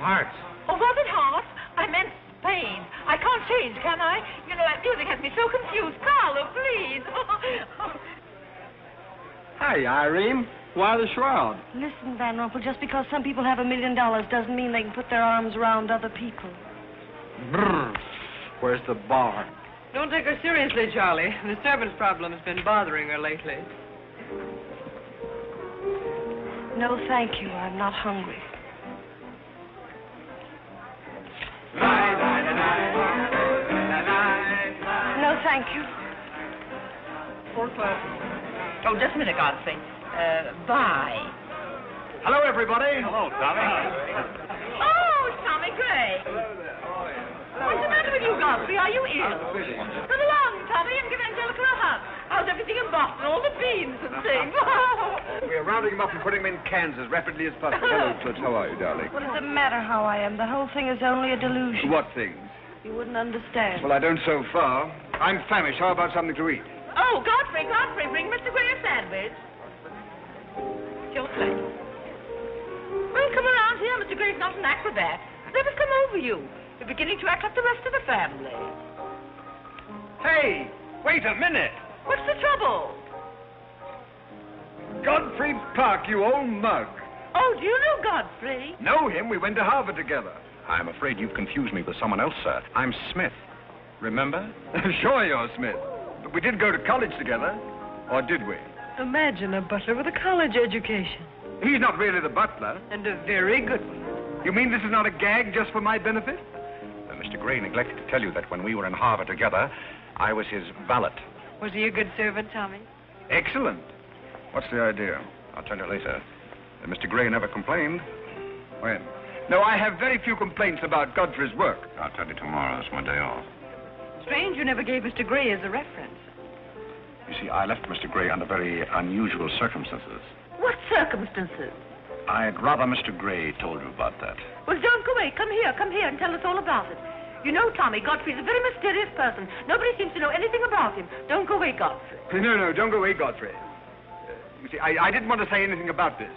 Hearts. Oh, was it hearts? I meant Spain. I can't change, can I? You know, that music has me so confused. Carlo, please. Hi, Irene. Why the shroud? Listen, Van Rumpel, just because some people have $1 million doesn't mean they can put their arms around other people. Brr. Where's the bar? Don't take her seriously, Charlie. The servant's problem has been bothering her lately. No, thank you. I'm not hungry. No, thank you. Oh, just a minute, Godfrey. Bye. Hello, everybody. Hello, Tommy. Oh, it's Tommy Gray. What's the matter with you, Godfrey? Are you ill? Come along, Tommy, and give Angelica a hug. How's everything in Boston? All the beans and things. We're rounding them up and putting them in cans as rapidly as possible. Hello, Toots. How are you, darling? What does it matter how I am? The whole thing is only a delusion. What things? You wouldn't understand. Well, I don't so far. I'm famished. How about something to eat? Oh, Godfrey, bring Mr. Gray a sandwich. Your plate. Well, come around here. Mr. Gray's not an acrobat. Let us come over you. You're beginning to act like the rest of the family. Hey, wait a minute. What's the trouble? Godfrey Park, you old mug. Oh, do you know Godfrey? Know him? We went to Harvard together. I'm afraid you've confused me with someone else, sir. I'm Smith. Remember? Sure you're Smith. But we did go to college together. Or did we? Imagine a butler with a college education. He's not really the butler. And a very good one. You mean this is not a gag just for my benefit? Mr. Gray neglected to tell you that when we were in Harvard together, I was his valet. Was he a good servant, Tommy? Excellent. What's the idea? I'll tell you later. Mr. Gray never complained. When? No, I have very few complaints about Godfrey's work. I'll tell you tomorrow. It's my day off. Strange you never gave Mr. Gray as a reference. You see, I left Mr. Gray under very unusual circumstances. What circumstances? I'd rather Mr. Gray told you about that. Well, don't go away. Come here and tell us all about it. You know, Tommy, Godfrey's a very mysterious person. Nobody seems to know anything about him. Don't go away, Godfrey. No, don't go away, Godfrey. You see, I didn't want to say anything about this.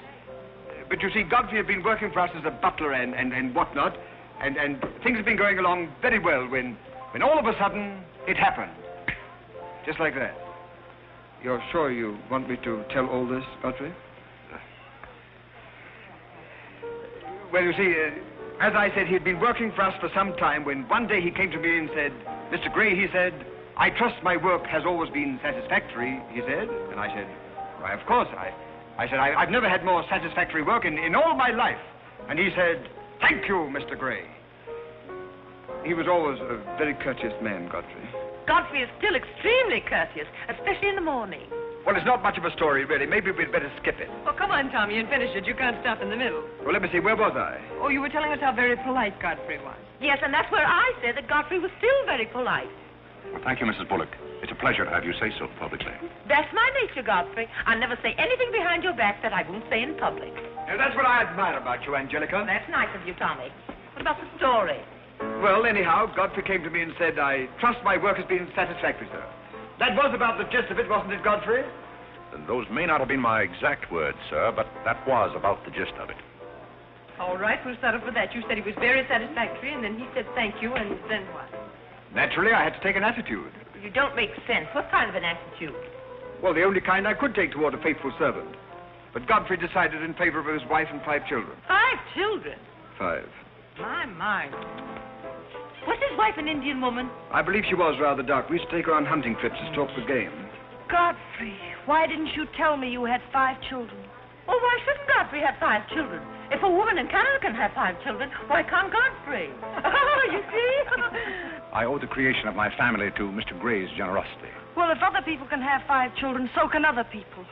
But you see, Godfrey had been working for us as a butler and whatnot, and things have been going along very well when all of a sudden it happened. Just like that. You're sure you want me to tell all this, Godfrey? Well, you see, as I said, he'd been working for us for some time when one day he came to me and said, Mr. Gray, he said, I trust my work has always been satisfactory, he said. And I said, why, of course. I said, I've never had more satisfactory work in all my life. And he said, thank you, Mr. Gray. He was always a very courteous man, Godfrey. Godfrey is still extremely courteous, especially in the morning. Well, it's not much of a story, really. Maybe we'd better skip it. Oh, come on, Tommy, and finish it. You can't stop in the middle. Well, let me see. Where was I? Oh, you were telling us how very polite Godfrey was. Yes, and that's where I said that Godfrey was still very polite. Well, thank you, Mrs. Bullock. It's a pleasure to have you say so publicly. That's my nature, Godfrey. I'll never say anything behind your back that I won't say in public. Now, that's what I admire about you, Angelica. That's nice of you, Tommy. What about the story? Well, anyhow, Godfrey came to me and said, I trust my work has been satisfactory, sir. That was about the gist of it, wasn't it, Godfrey? Those may not have been my exact words, sir, but that was about the gist of it. All right, we'll settle for that. You said he was very satisfactory, and then he said thank you, and then what? Naturally, I had to take an attitude. You don't make sense. What kind of an attitude? Well, the only kind I could take toward a faithful servant. But Godfrey decided in favor of his wife and 5 children. 5 children? 5. My. Was his wife an Indian woman? I believe she was rather dark. We used to take her on hunting trips to stalk the game. Godfrey, why didn't you tell me you had 5 children? Oh, why shouldn't Godfrey have 5 children? If a woman in Canada can have 5 children, why can't Godfrey? Oh, you see? I owe the creation of my family to Mr. Gray's generosity. Well, if other people can have 5 children, so can other people.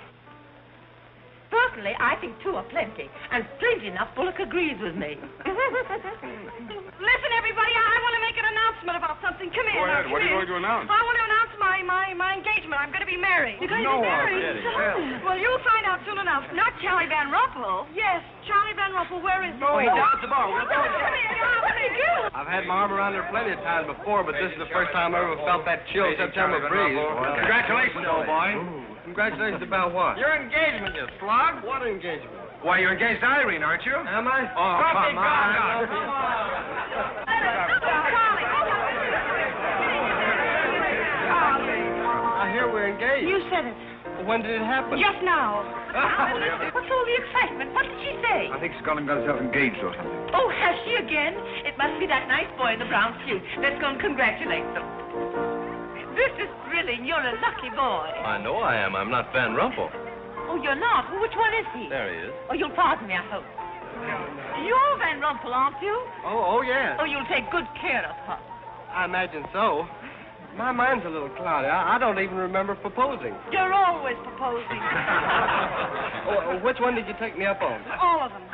Personally, I think 2 are plenty. And strangely enough, Bullock agrees with me. Listen, everybody, I want to make an announcement about something. Come here. Go ahead. What are you going to announce? I want to announce my engagement. I'm going to be married. You're going to be married? Well, you'll find out soon enough. Not Charlie Van Rumpel. Yes, Charlie Van Rumpel. Where is he? Oh, he's down at the bar. Come here. I've had my arm around her plenty of times before, but this is the first time I ever felt that chill September breeze. Congratulations, old boy. Congratulations about what? Your engagement, you slug. What engagement? Why, you're engaged to Irene, aren't you? Am I? Oh, come on. I hear we're engaged. You said it. When did it happen? Just now. What's all the excitement? What did she say? I think Scotland got herself engaged or something. Oh, has she again? It must be that nice boy in the brown suit. Let's go and congratulate them. This is thrilling. You're a lucky boy. I know I am. I'm not Van Rumpel. Oh, you're not? Well, which one is he? There he is. Oh, you'll pardon me, I hope. You're Van Rumpel, aren't you? Oh, yes. Oh, you'll take good care of her. I imagine so. My mind's a little cloudy. I don't even remember proposing. You're always proposing. Which one did you take me up on? All of them.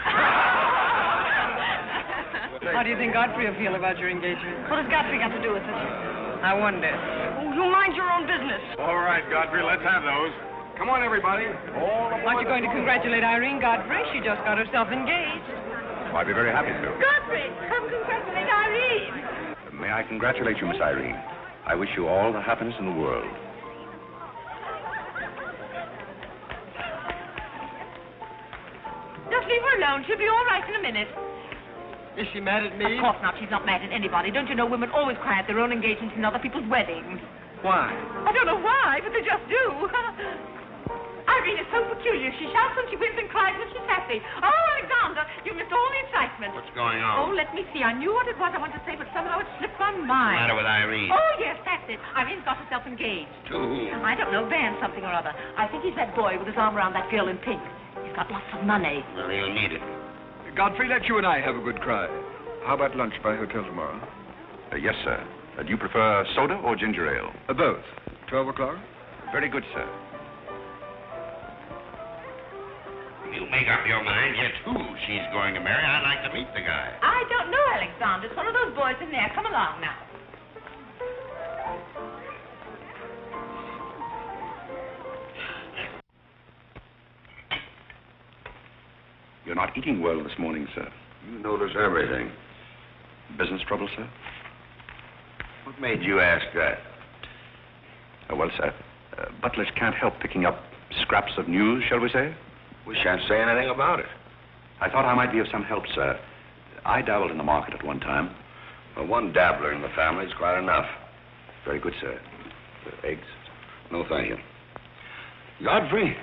How do you think Godfrey will feel about your engagement? What has Godfrey got to do with it? I wonder. Oh, you mind your own business. All right, Godfrey, let's have those. Come on, everybody. Aren't you going to congratulate Irene, Godfrey? She just got herself engaged. I'd be very happy to. Godfrey, come congratulate Irene. May I congratulate you, Miss Irene. I wish you all the happiness in the world. Just leave her alone. She'll be all right in a minute. Is she mad at me? Of course not. She's not mad at anybody. Don't you know women always cry at their own engagements and other people's weddings? Why? I don't know why, but they just do. Irene is so peculiar. She shouts when she wins and cries when she's happy. Oh, Alexander, you missed all the excitement. What's going Oh, on? let me see. I knew what it was I wanted to say, but somehow it slipped my What's the mind. matter with Irene? Oh, yes, that's it. Irene's got herself engaged. To who? I don't know, Van something or other. I think he's that boy with his arm around that girl in pink. He's got lots of money. Well, he'll need it. Godfrey, let you and I have a good cry. How about lunch by hotel tomorrow? Yes, sir. Do you prefer soda or ginger ale? Both. 12 o'clock? Very good, sir. You make up your mind yet who she's going to marry. I'd like to meet the guy. I don't know, Alexander. It's one of those boys in there. Come along now. You're not eating well this morning, sir. You notice everything. Business trouble, sir? What made you ask that? Well, sir, butlers can't help picking up scraps of news, shall we say? We shan't say anything about it. I thought I might be of some help, sir. I dabbled in the market at one time. Well, one dabbler in the family is quite enough. Very good, sir. Eggs? No, thank you. Godfrey,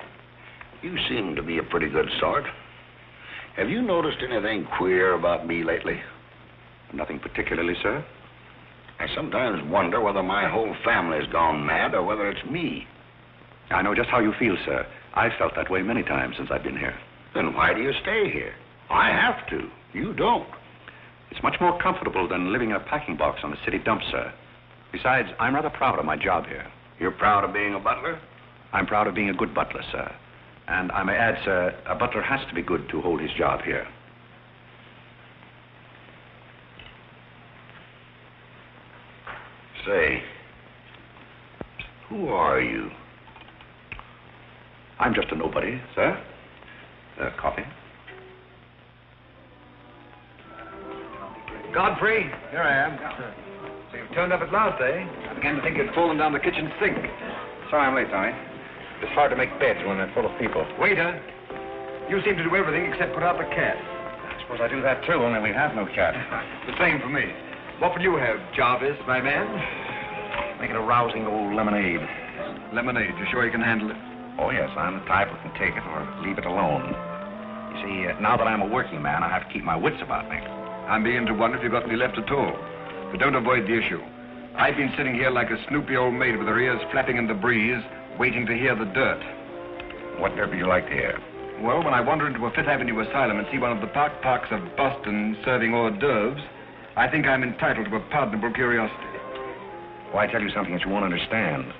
you seem to be a pretty good sort. Have you noticed anything queer about me lately? Nothing particularly, sir. I sometimes wonder whether my whole family's gone mad or whether it's me. I know just how you feel, sir. I've felt that way many times since I've been here. Then why do you stay here? I have to. You don't. It's much more comfortable than living in a packing box on the city dump, sir. Besides, I'm rather proud of my job here. You're proud of being a butler? I'm proud of being a good butler, sir. And I may add, sir, a butler has to be good to hold his job here. Say, who are you? I'm just a nobody, sir. Coffee? Godfrey, here I am. So you've turned up at last, eh? I began to think you'd fallen down the kitchen sink. Sorry I'm late, Tommy. It's hard to make beds when they're full of people. Waiter, you seem to do everything except put out the cat. I suppose I do that too, only we have no cat. The same for me. What will you have, Jarvis, my man? Make it a rousing old lemonade. Lemonade, you sure you can handle it? Oh, yes, I'm the type who can take it or leave it alone. You see, now that I'm a working man, I have to keep my wits about me. I'm beginning to wonder if you've got any left at all. But don't avoid the issue. I've been sitting here like a snoopy old maid with her ears flapping in the breeze, waiting to hear the dirt. What dirt would you like to hear? Well, when I wander into a Fifth Avenue asylum and see one of the parks of Boston serving hors d'oeuvres, I think I'm entitled to a pardonable curiosity. Well, I tell you something that you won't understand.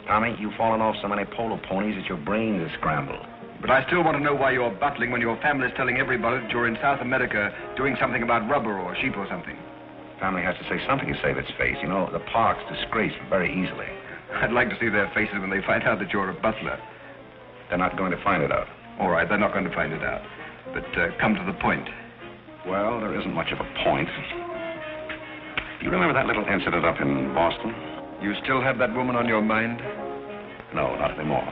Tommy, you've fallen off so many polo ponies that your brains are scrambled. But I still want to know why you're butling when your family's telling everybody that you're in South America doing something about rubber or sheep or something. Family has to say something to save its face. You know, the park's disgraced very easily. I'd like to see their faces when they find out that you're a butler. They're not going to find it out. All right, they're not going to find it out. But come to the point. Well, there isn't much of a point. Do you remember that little incident up in Boston? You still have that woman on your mind? No, not anymore.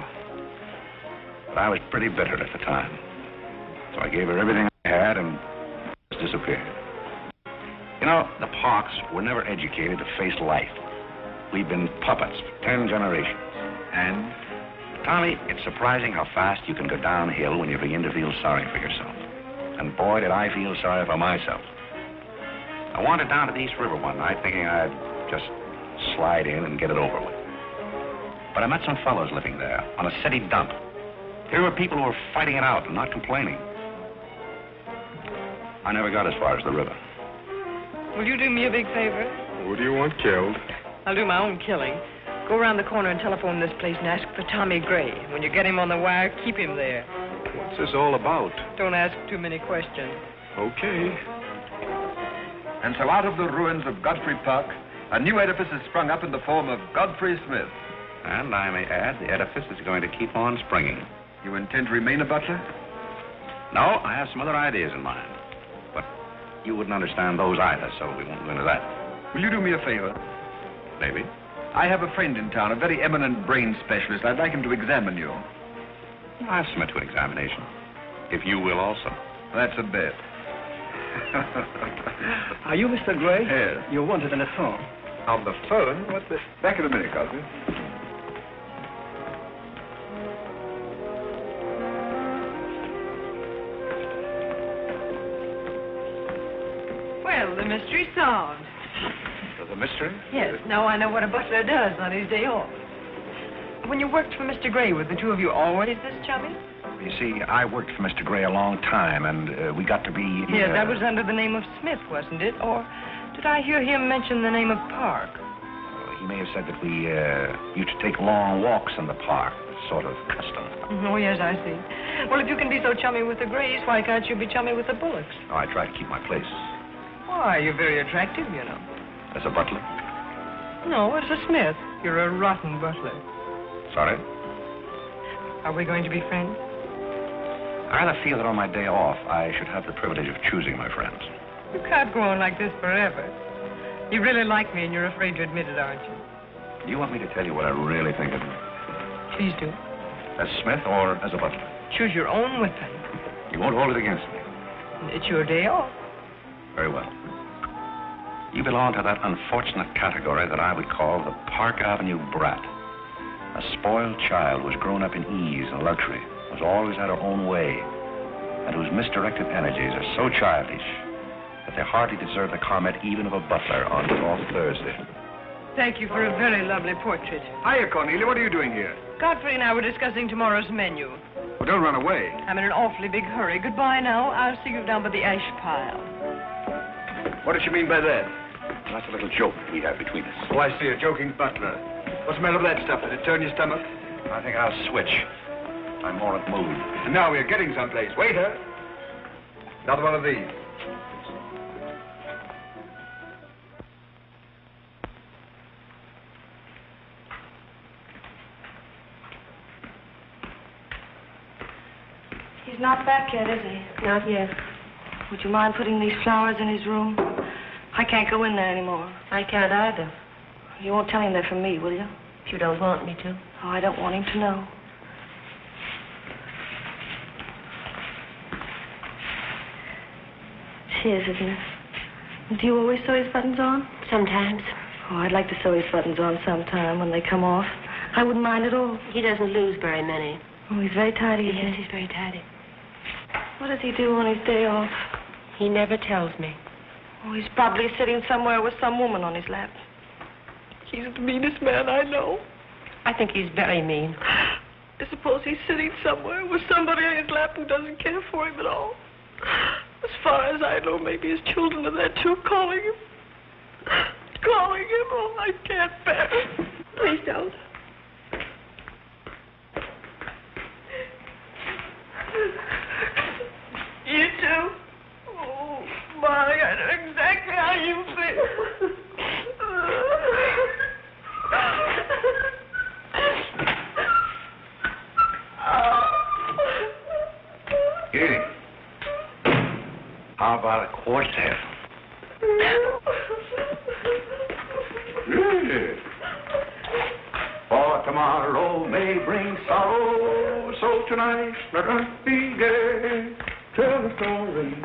But I was pretty bitter at the time. So I gave her everything I had and just disappeared. You know, the Parks were never educated to face life. We've been puppets for 10 generations. And? Tommy, it's surprising how fast you can go downhill when you begin to feel sorry for yourself. And boy, did I feel sorry for myself. I wandered down to the East River one night thinking I'd just slide in and get it over with. But I met some fellows living there on a city dump. Here were people who were fighting it out and not complaining. I never got as far as the river. Will you do me a big favor? Who do you want killed? I'll do my own killing. Go around the corner and telephone this place and ask for Tommy Gray. When you get him on the wire, keep him there. What's this all about? Don't ask too many questions. Okay. And so out of the ruins of Godfrey Park, a new edifice has sprung up in the form of Godfrey Smith. And I may add, the edifice is going to keep on springing. You intend to remain a butler? No, I have some other ideas in mind. But you wouldn't understand those either, so we won't go into that. Will you do me a favor? Maybe. I have a friend in town, a very eminent brain specialist. I'd like him to examine you. I'll submit to an examination. If you will also. That's a bet. Are you Mr. Gray? Yes. You're wanted on the phone. On the phone? What's this? Back in a minute, Godfrey. Well, the mystery's solved. The mystery? Yes, now I know what a butler does on his day off. When you worked for Mr. Gray, were the two of you always this chummy? You see, I worked for Mr. Gray a long time, and we got to be... Yes, that was under the name of Smith, wasn't it? Or did I hear him mention the name of Park? He may have said that we used to take long walks in the park, sort of custom. Oh, yes, I see. Well, if you can be so chummy with the Grays, why can't you be chummy with the Bullocks? Oh, I try to keep my place. Why, you're very attractive, you know. As a butler? No, as a Smith. You're a rotten butler. Sorry? Are we going to be friends? I rather feel that on my day off, I should have the privilege of choosing my friends. You can't go on like this forever. You really like me, and you're afraid to admit it, aren't you? Do you want me to tell you what I really think of you? Please do. As Smith or as a butler? Choose your own weapon. You won't hold it against me. It's your day off. Very well. You belong to that unfortunate category that I would call the Park Avenue brat. A spoiled child who's grown up in ease and luxury, who's always had her own way, and whose misdirected energies are so childish that they hardly deserve the comment even of a butler on off Thursday. Thank you for a very lovely portrait. Hiya, Cornelia. What are you doing here? Godfrey and I were discussing tomorrow's menu. Well, don't run away. I'm in an awfully big hurry. Goodbye now. I'll see you down by the ash pile. What does she mean by that? That's a little joke we have between us. Oh, I see. A joking butler. What's the matter with that stuff? Did it turn your stomach? I think I'll switch. I'm more at mood. And now we're getting someplace. Waiter. Another one of these. He's not back yet, is he? Not yet. Would you mind putting these flowers in his room? I can't go in there anymore. I can't either. You won't tell him they're from me, will you? If you don't want me to. Oh, I don't want him to know. His, isn't it? Do you always sew his buttons on? Sometimes. Oh, I'd like to sew his buttons on sometime when they come off. I wouldn't mind at all. He doesn't lose very many. Oh, he's very tidy, isn't Yes, he? he's very tidy. What does he do on his day off? He never tells me. Oh, he's probably sitting somewhere with some woman on his lap. He's the meanest man I know. I think he's very mean. I suppose he's sitting somewhere with somebody on his lap who doesn't care for him at all. As far as I know, maybe his children are there too, calling him. Calling him. Oh, I can't bear it. Please don't. You too? Oh, Molly, I know exactly how you feel. Here. How about a quartet? For tomorrow may bring sorrow, so tonight let us be gay. Tell the story.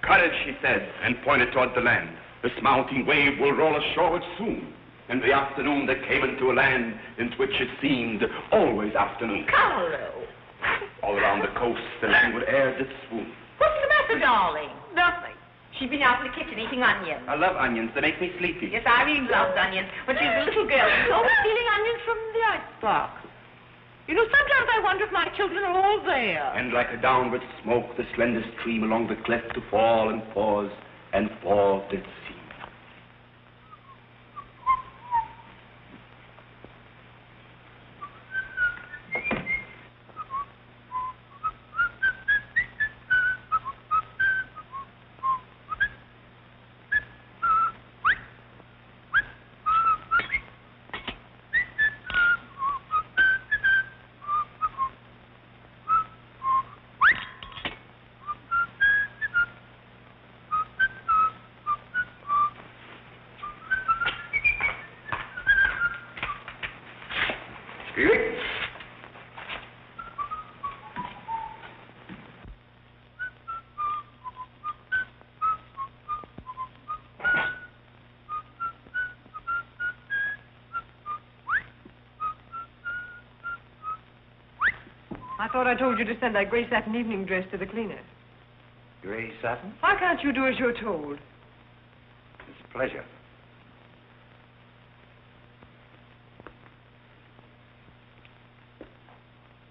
Courage, she said, and pointed toward the land. This mounting wave will roll us shoreward soon. In the afternoon they came into a land in which it seemed always afternoon. Carole. All around the coast the languid air did swoon. What's the matter, darling? Nothing. She's been out in the kitchen eating onions. I love onions. They make me sleepy. Yes, Irene loves onions. When she was a little girl, she was always stealing onions from the icebox. You know, sometimes I wonder if my children are all there. And like a downward smoke, the slender stream along the cleft to fall and pause, and fall did seem. I thought I told you to send that gray satin evening dress to the cleaner. Gray satin? Why can't you do as you're told? It's a pleasure.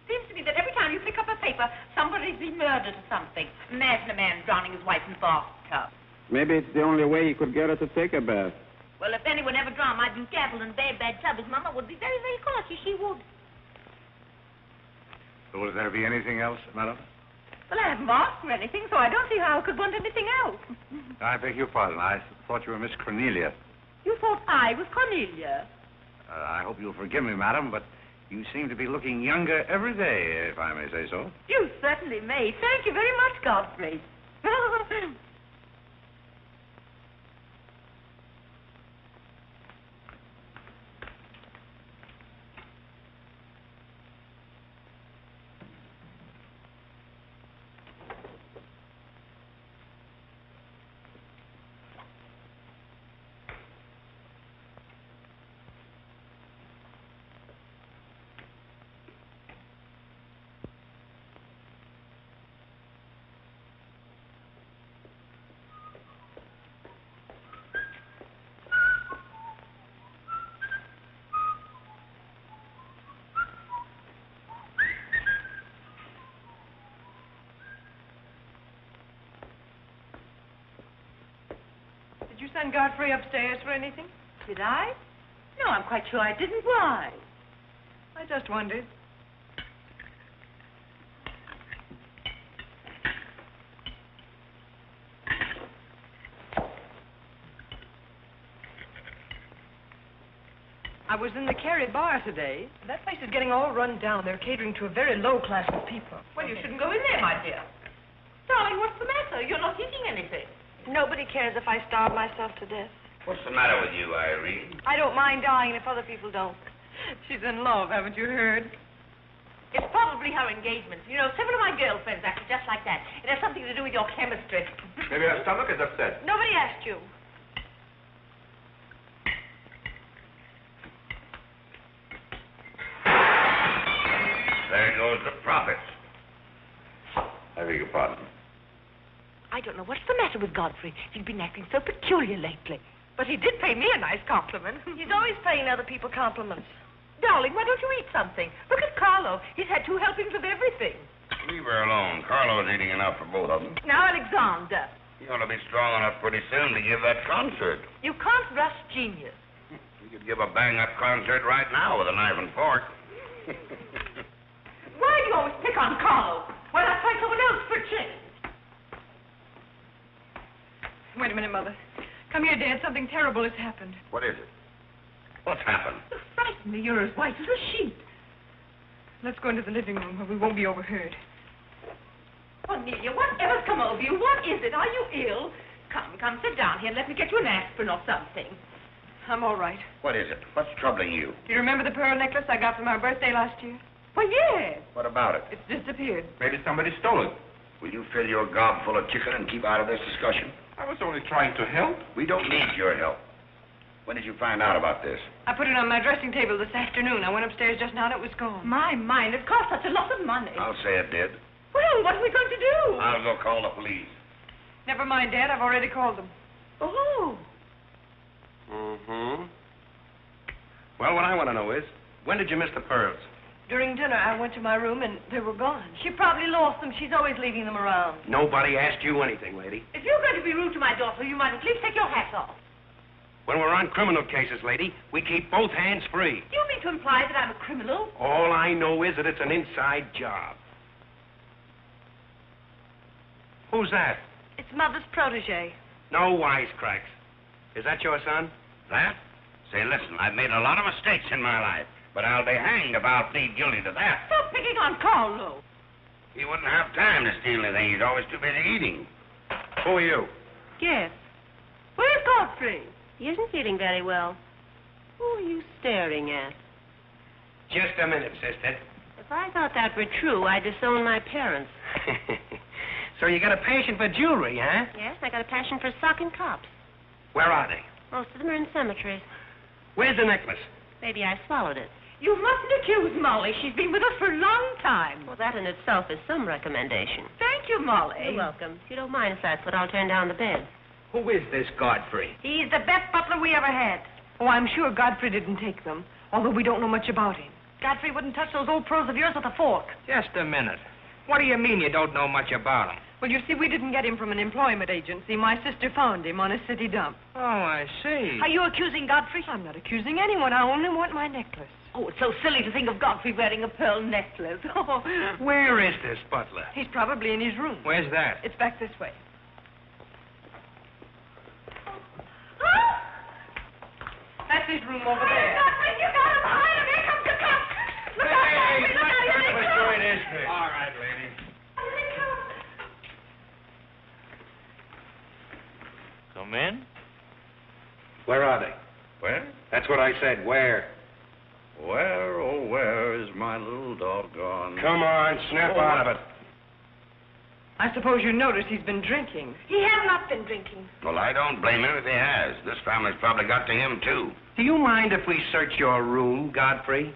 Seems to me that every time you pick up a paper, somebody's been murdered or something. Imagine a man drowning his wife in the bathtub. Maybe it's the only way he could get her to take a bath. Well, if anyone ever drowned my Duke Apple in a bad tub, his mama would be very, very cautious. She would. Will there be anything else, madam? Well, I haven't asked for anything, so I don't see how I could want anything else. I beg your pardon. I thought you were Miss Cornelia. You thought I was Cornelia? I hope you'll forgive me, madam, but you seem to be looking younger every day, if I may say so. You certainly may. Thank you very much, Godfrey. Did you send Godfrey upstairs for anything? Did I? No, I'm quite sure I didn't. Why? I just wondered. I was in the Carrie bar today. That place is getting all run down. They're catering to a very low class of people. Well, you shouldn't go in there, my dear. Darling, what's the matter? You're not eating anything. Nobody cares if I starve myself to death. What's the matter with you, Irene? I don't mind dying if other people don't. She's in love, haven't you heard? It's probably her engagement. You know, several of my girlfriends acted just like that. It has something to do with your chemistry. Maybe her stomach is upset. Nobody asked you. There goes the profits. I beg your pardon. I don't know what's the matter with Godfrey. He's been acting so peculiar lately. But he did pay me a nice compliment. He's always paying other people compliments. Darling, why don't you eat something? Look at Carlo. He's had 2 helpings of everything. Leave her alone. Carlo's eating enough for both of them. Now, Alexander. You ought to be strong enough pretty soon to give that concert. You can't rush genius. You could give a bang-up concert right now with a knife and fork. Why do you always pick on Carlo? Why not try someone else for a change? Wait a minute, Mother. Come here, Dad. Something terrible has happened. What is it? What's happened? You frighten me. You're as white as a sheet. Let's go into the living room where we won't be overheard. Cornelia, whatever's come over you? What is it? Are you ill? Come, sit down here and let me get you an aspirin or something. I'm all right. What is it? What's troubling you? Do you remember the pearl necklace I got for my birthday last year? Why, yes. What about it? It's disappeared. Maybe somebody stole it. Will you fill your gob full of chicken and keep out of this discussion? I was only trying to help. We don't need your help. When did you find out about this? I put it on my dressing table this afternoon. I went upstairs just now and it was gone. My mind, it cost such a lot of money. I'll say it did. Well, what are we going to do? I'll go call the police. Never mind, Dad. I've already called them. Oh. Mm-hmm. Well, what I want to know is, when did you miss the pearls? During dinner, I went to my room and they were gone. She probably lost them. She's always leaving them around. Nobody asked you anything, lady. If you're going to be rude to my daughter, you might at least take your hat off. When we're on criminal cases, lady, we keep both hands free. Do you mean to imply that I'm a criminal? All I know is that it's an inside job. Who's that? It's Mother's protege. No wisecracks. Is that your son? That? Say, listen, I've made a lot of mistakes in my life, but I'll be hanged if I'll plead guilty to that. Stop picking on Carlo. He wouldn't have time to steal anything. He's always too busy eating. Who are you? Yes. Where's Godfrey? He isn't feeling very well. Who are you staring at? Just a minute, sister. If I thought that were true, I'd disown my parents. So you got a passion for jewelry, huh? Yes, I got a passion for socking cops. Where are they? Most of them are in cemeteries. Where's the necklace? Maybe I swallowed it. You mustn't accuse Molly. She's been with us for a long time. Well, that in itself is some recommendation. Thank you, Molly. You're welcome. If you don't mind, if that's what, I'll turn down the bed. Who is this Godfrey? He's the best butler we ever had. Oh, I'm sure Godfrey didn't take them, although we don't know much about him. Godfrey wouldn't touch those old pearls of yours with a fork. Just a minute. What do you mean you don't know much about him? Well, you see, we didn't get him from an employment agency. My sister found him on a city dump. Oh, I see. Are you accusing Godfrey? I'm not accusing anyone. I only want my necklace. Oh, it's so silly to think of Godfrey wearing a pearl necklace. Oh. Where is this butler? He's probably in his room. Where's that? It's back this way. That's his room over there. Godfrey, you got him! Hire him! Here comes the cop! Look out, Godfrey! Look out! Here they come! All right, lady. Come in. Where are they? Where? That's what I said. Where? Where, oh, where is my little doggone? Come on, snap out of it. I suppose you noticed he's been drinking. He has not been drinking. Well, I don't blame him if he has. This family's probably got to him, too. Do you mind if we search your room, Godfrey?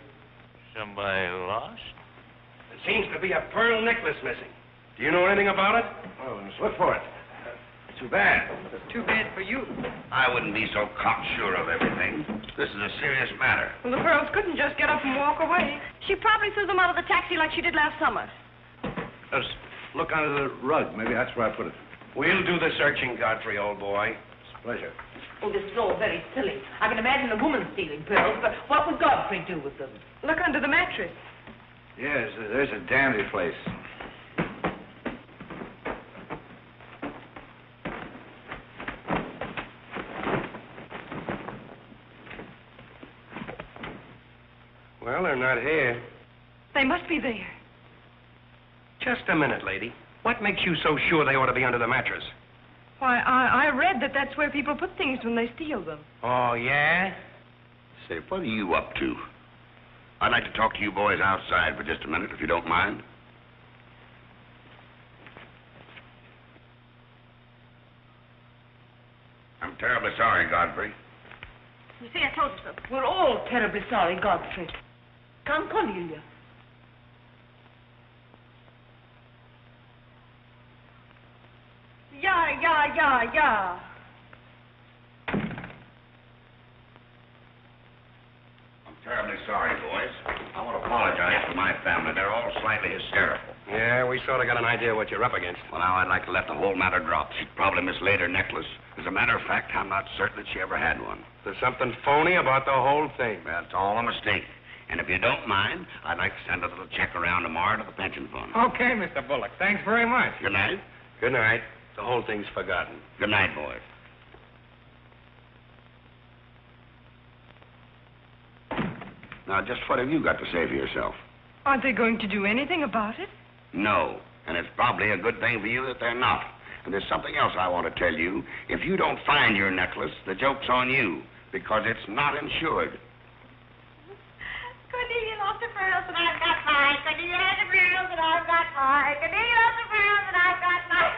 Somebody lost? There seems to be a pearl necklace missing. Do you know anything about it? Oh, let's look for it. Too bad. Too bad for you. I wouldn't be so cocksure of everything. This is a serious matter. Well, the pearls couldn't just get up and walk away. She probably threw them out of the taxi like she did last summer. Let's look under the rug. Maybe that's where I put it. We'll do the searching, Godfrey, old boy. It's a pleasure. Oh, this is all very silly. I can imagine a woman stealing pearls, but what would Godfrey do with them? Look under the mattress. Yes, there's a dandy place. Well, they're not here. They must be there. Just a minute, lady. What makes you so sure they ought to be under the mattress? Why, I read that that's where people put things when they steal them. Oh, yeah? Say, what are you up to? I'd like to talk to you boys outside for just a minute, if you don't mind. I'm terribly sorry, Godfrey. You see, I told you so. We're all terribly sorry, Godfrey. Come, Cornelia. Yeah. I'm terribly sorry, boys. I want to apologize to my family. They're all slightly hysterical. Yeah, we sort of got an idea what you're up against. Well, now I'd like to let the whole matter drop. She probably mislaid her necklace. As a matter of fact, I'm not certain that she ever had one. There's something phony about the whole thing. Well, it's all a mistake. And if you don't mind, I'd like to send a little check around tomorrow to the pension fund. Okay, Mr. Bullock. Thanks very much. Good night. Good night. The whole thing's forgotten. Good night, boys. Now, just what have you got to say for yourself? Aren't they going to do anything about it? No. And it's probably a good thing for you that they're not. And there's something else I want to tell you. If you don't find your necklace, the joke's on you, because it's not insured. Cornelia lost her pearls and I've got mine. Cornelia has her pearls and I've got mine. Cornelia lost her pearls and I've got mine.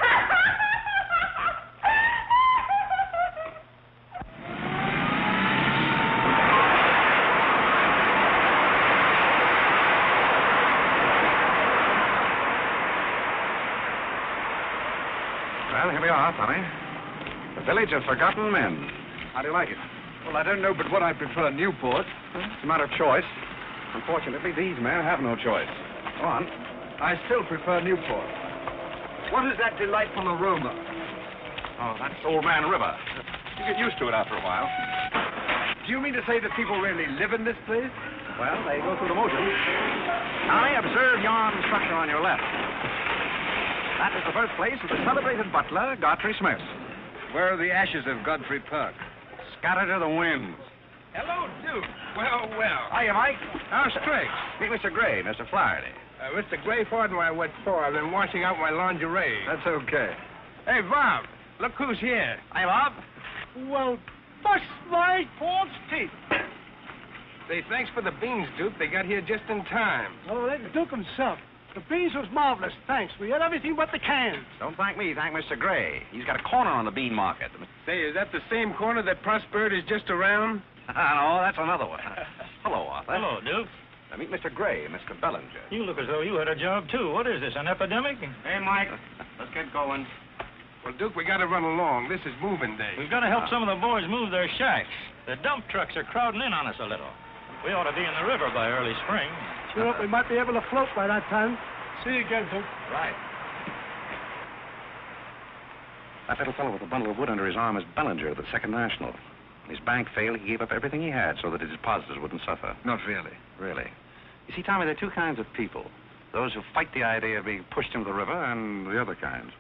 Well, here we are, Tommy. The Village of Forgotten Men. How do you like it? Well, I don't know but what I prefer Newport. It's a matter of choice. Unfortunately, these men have no choice. Go on. I still prefer Newport. What is that delightful aroma? Oh, that's Old Man River. You get used to it after a while. Do you mean to say that people really live in this place? Well, they go through the motions. Tommy, observe yon structure on your left. That is the birthplace of the celebrated butler, Godfrey Smith. Where are the ashes of Godfrey Park? Scattered to the winds. Hello, Duke. Well, well. Hiya, Mike. How's tricks? Meet Mr. Gray, Mr. Flaherty. Mr. Gray, pardon my what for. I've been washing out my lingerie. That's okay. Hey, Bob, look who's here. Hi, Bob. Well, bust my false teeth. Say, thanks for the beans, Duke. They got here just in time. Oh, that Duke himself. The beans was marvelous, thanks. We had everything but the cans. Don't thank me, thank Mr. Gray. He's got a corner on the bean market. Say, is that the same corner that Prosperity is just around? No, that's another one. Hello, Arthur. Hello, Duke. Meet Mr. Gray, Mr. Bellinger. You look as though you had a job, too. What is this, an epidemic? Hey, Mike, let's get going. Well, Duke, we got to run along. This is moving day. We've got to help some of the boys move their shacks. The dump trucks are crowding in on us a little. We ought to be in the river by early spring. Sure, we might be able to float by that time. See you again, Duke. Right. That little fellow with the bundle of wood under his arm is Bellinger of the Second National. When his bank failed, he gave up everything he had so that his depositors wouldn't suffer. Not really. Really. You see, Tommy, there are two kinds of people. Those who fight the idea of being pushed into the river and the other kinds.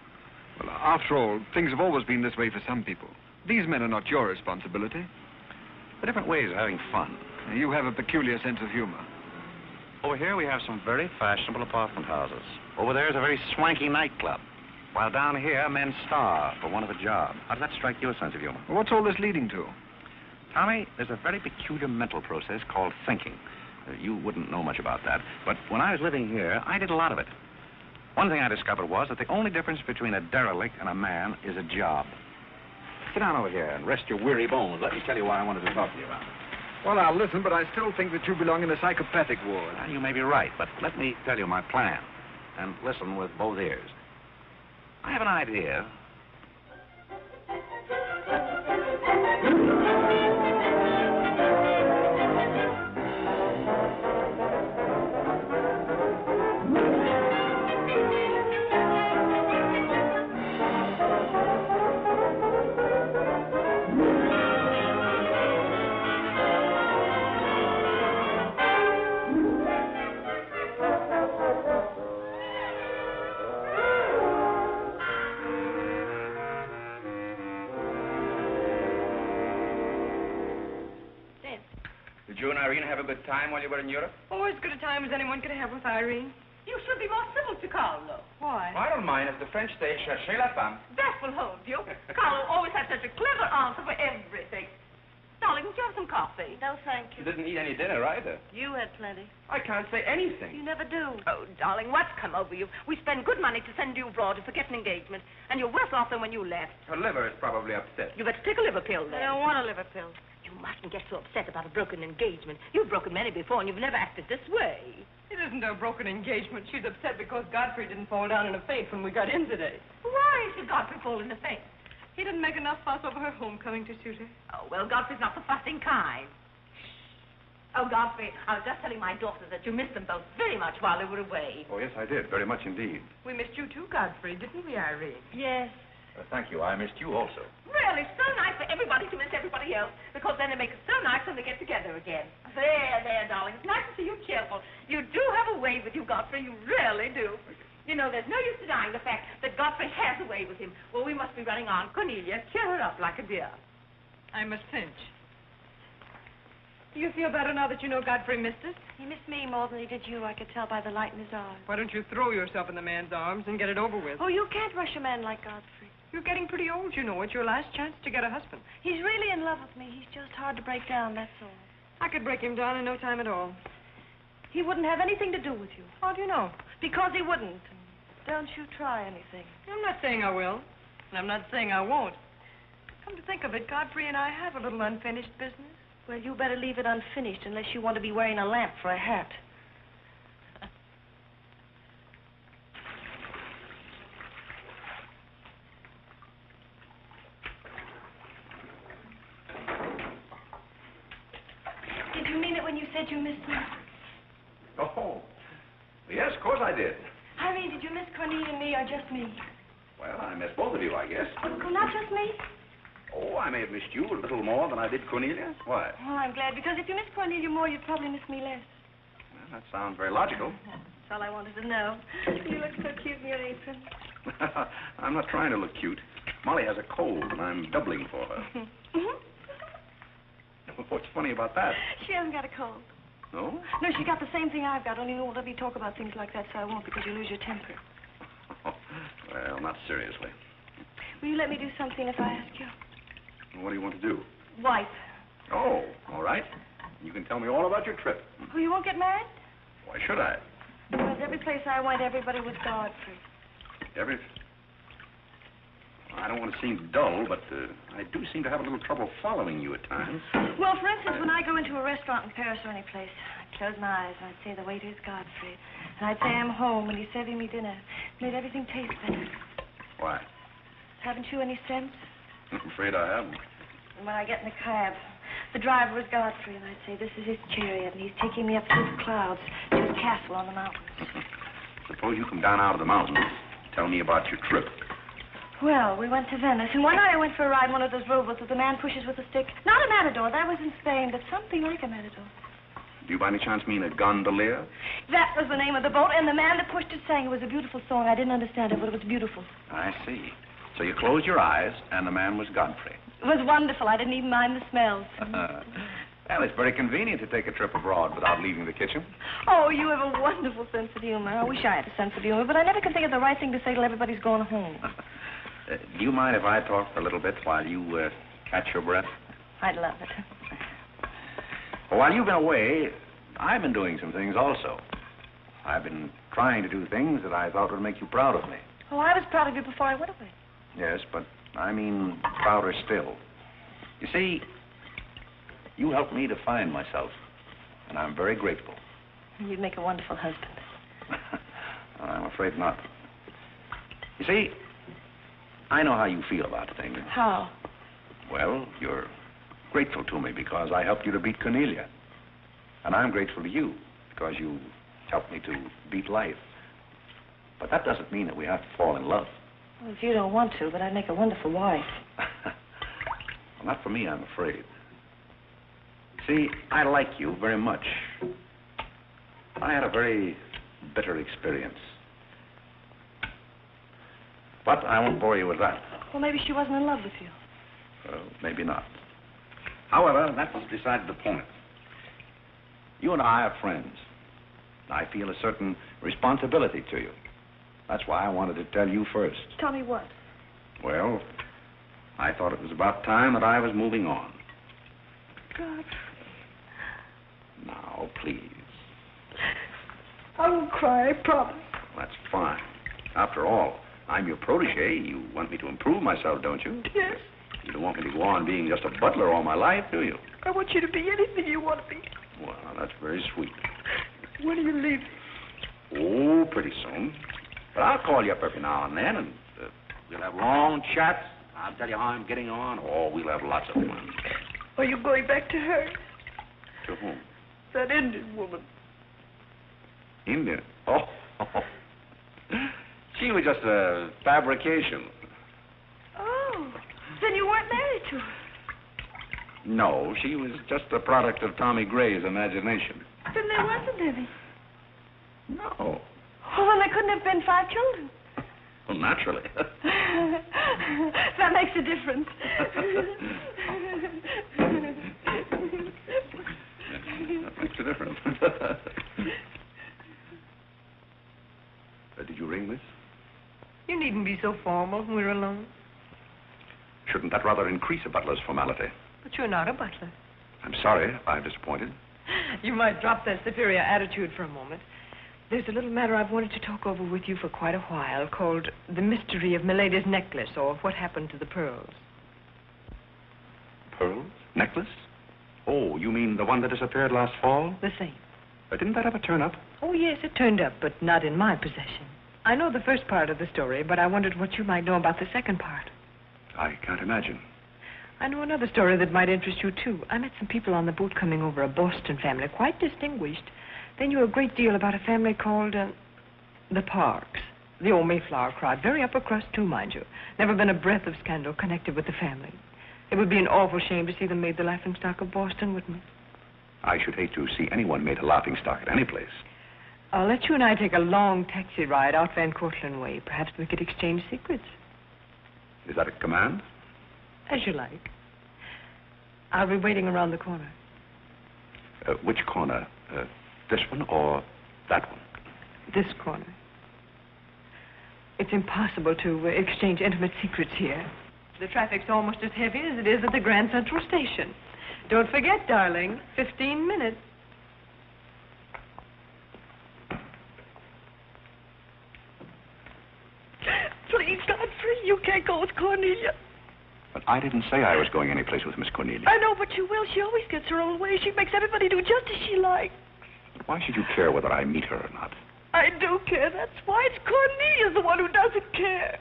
Well, after all, things have always been this way for some people. These men are not your responsibility. They're different ways of having fun. You have a peculiar sense of humor. Over here we have some very fashionable apartment houses. Over there is a very swanky nightclub. While down here, men starve for want of a job. How does that strike your sense of humor? Well, what's all this leading to? Tommy, there's a very peculiar mental process called thinking. You wouldn't know much about that, but when I was living here, I did a lot of it. One thing I discovered was that the only difference between a derelict and a man is a job. Sit down over here and rest your weary bones. Let me tell you why I wanted to talk to you about it. Well, I'll listen, but I still think that you belong in the psychopathic ward. Well, you may be right, but let me tell you my plan. And listen with both ears. I have an idea. Did you and Irene have a good time while you were in Europe? Oh, as good a time as anyone could have with Irene. You should be more civil to Carlo. Why? I don't mind if the French say cherchez la femme. That will hold you. Carlo always has such a clever answer for everything. Darling, would you have some coffee? No, thank You you. didn't eat any dinner either. You had plenty. I can't say anything. You never do. Oh, darling, what's come over you? We spend good money to send you abroad to forget an engagement, and you're worse off than when you left. Her liver is probably upset. You better take a liver pill I then. don't want a liver pill. You mustn't get so upset about a broken engagement. You've broken many before, and you've never acted this way. It isn't a broken engagement. She's upset because Godfrey didn't fall down in a faint when we got in today. Why should Godfrey fall in a faint? He didn't make enough fuss over her homecoming to suit her. Oh, well, Godfrey's not the fussing kind. Oh, Godfrey, I was just telling my daughters that you missed them both very much while they were away. Oh, yes, I did. Very much indeed. We missed you too, Godfrey, didn't we, Irene? Yes. Thank you. I missed you also. Really, so nice for everybody to miss everybody else, because then it makes it so nice when they get together again. There, darling. It's nice to see you cheerful. You do have a way with you, Godfrey. You really do. You know, there's no use denying the fact that Godfrey has a way with him. Well, we must be running on. Cornelia, cheer her up like a dear. I must pinch. Do you feel better now that you know Godfrey missed us? He missed me more than he did you. I could tell by the light in his eyes. Why don't you throw yourself in the man's arms and get it over with? Oh, you can't rush a man like Godfrey. You're getting pretty old, you know. It's your last chance to get a husband. He's really in love with me. He's just hard to break down, that's all. I could break him down in no time at all. He wouldn't have anything to do with you. How do you know? Because he wouldn't. Don't you try anything. I'm not saying I will, and I'm not saying I won't. Come to think of it, Godfrey and I have a little unfinished business. Well, you better leave it unfinished unless you want to be wearing a lamp for a hat. Did you mean it when you said you missed me? Oh, yes, of course I did. Irene, did you miss Cornelia and me or just me? Well, I missed both of you, I guess. Oh, not just me? Oh, I may have missed you a little more than I did Cornelia. Why? Oh, I'm glad, because if you miss Cornelia more, you'd probably miss me less. Well, that sounds very logical. That's all I wanted to know. You look so cute in your apron. I'm not trying to look cute. Molly has a cold, and I'm doubling for her. What's funny about that? She hasn't got a cold. No? No, she got the same thing I've got, only you won't let me talk about things like that, so I won't, because you lose your temper. Well, not seriously. Will you let me do something if I ask you? What do you want to do? Wife. Oh, all right. You can tell me all about your trip. Oh, you won't get married? Why should I? Because every place I went, everybody was Godfrey. I don't want to seem dull, but I do seem to have a little trouble following you at times. Well, for instance, when I go into a restaurant in Paris or any place, I'd close my eyes and I'd say the waiter's Godfrey. And I'd say I'm home and he's serving me dinner. Made everything taste better. Why? Haven't you any sense? I'm afraid I haven't. And when I get in the cab, the driver was Godfrey, and I'd say, this is his chariot, and he's taking me up through the clouds to his castle on the mountains. Suppose you come down out of the mountains. Tell me about your trip. Well, we went to Venice, and one night I went for a ride in one of those rowboats that the man pushes with a stick. Not a matador, that was in Spain, but something like a matador. Do you by any chance mean a gondolier? That was the name of the boat, and the man that pushed it sang. It was a beautiful song. I didn't understand it, but it was beautiful. I see. So you closed your eyes, and the man was Godfrey. It was wonderful. I didn't even mind the smells. Well, it's very convenient to take a trip abroad without leaving the kitchen. Oh, you have a wonderful sense of humor. I wish I had a sense of humor, but I never can think of the right thing to say till everybody's gone home. Do you mind if I talk for a little bit while you catch your breath? I'd love it. Well, while you've been away, I've been doing some things also. I've been trying to do things that I thought would make you proud of me. Oh, I was proud of you before I went away. Yes, but I mean prouder still. You see, you helped me to find myself, and I'm very grateful. You'd make a wonderful husband. I'm afraid not. You see, I know how you feel about things. How? Well, you're grateful to me because I helped you to beat Cornelia. And I'm grateful to you because you helped me to beat life. But that doesn't mean that we have to fall in love. Well, if you don't want to, but I'd make a wonderful wife. Well, not for me, I'm afraid. See, I like you very much. I had a very bitter experience. But I won't bore you with that. Well, maybe she wasn't in love with you. Well, maybe not. However, that's beside the point. You and I are friends. I feel a certain responsibility to you. That's why I wanted to tell you first. Tell me what? Well, I thought it was about time that I was moving on. God. Now, please. I won't cry, I promise. That's fine. After all, I'm your protege. You want me to improve myself, don't you? Yes. You don't want me to go on being just a butler all my life, do you? I want you to be anything you want to be. Well, that's very sweet. When are you leaving? Oh, pretty soon. But I'll call you up every now and then, and we'll have long chats. I'll tell you how I'm getting on. Oh, we'll have lots of fun. Are you going back to her? To whom? That Indian woman. Indian? Oh. She was just a fabrication. Oh, then you weren't married to her. No, she was just the product of Tommy Gray's imagination. Then there wasn't any. No. Oh, well, there couldn't have been 5 children. Well, naturally. That makes a difference. That makes a difference. Did you ring, miss? You needn't be so formal when we're alone. Shouldn't that rather increase a butler's formality? But you're not a butler. I'm sorry if I'm disappointed. You might drop that superior attitude for a moment. There's a little matter I've wanted to talk over with you for quite a while, called The Mystery of Milady's Necklace, or What Happened to the Pearls. Pearls? Necklace? Oh, you mean the one that disappeared last fall? The same. Didn't that ever turn up? Oh, yes, it turned up, but not in my possession. I know the first part of the story, but I wondered what you might know about the second part. I can't imagine. I know another story that might interest you, too. I met some people on the boat coming over, a Boston family, quite distinguished. They knew a great deal about a family called, the Parks. The old Mayflower crowd, very upper crust, too, mind you. Never been a breath of scandal connected with the family. It would be an awful shame to see them made the laughingstock of Boston, wouldn't it? I should hate to see anyone made a laughingstock at any place. I'll let you and I take a long taxi ride out Van Cortlandt way. Perhaps we could exchange secrets. Is that a command? As you like. I'll be waiting around the corner. Which corner? This one or that one? This corner. It's impossible to exchange intimate secrets here. The traffic's almost as heavy as it is at the Grand Central Station. Don't forget, darling, 15 minutes. Please, Godfrey, you can't go with Cornelia. But I didn't say I was going anyplace with Miss Cornelia. I know, but you will. She always gets her own way. She makes everybody do just as she likes. Why should you care whether I meet her or not? I do care. That's why. It's Cornelia's the one who doesn't care.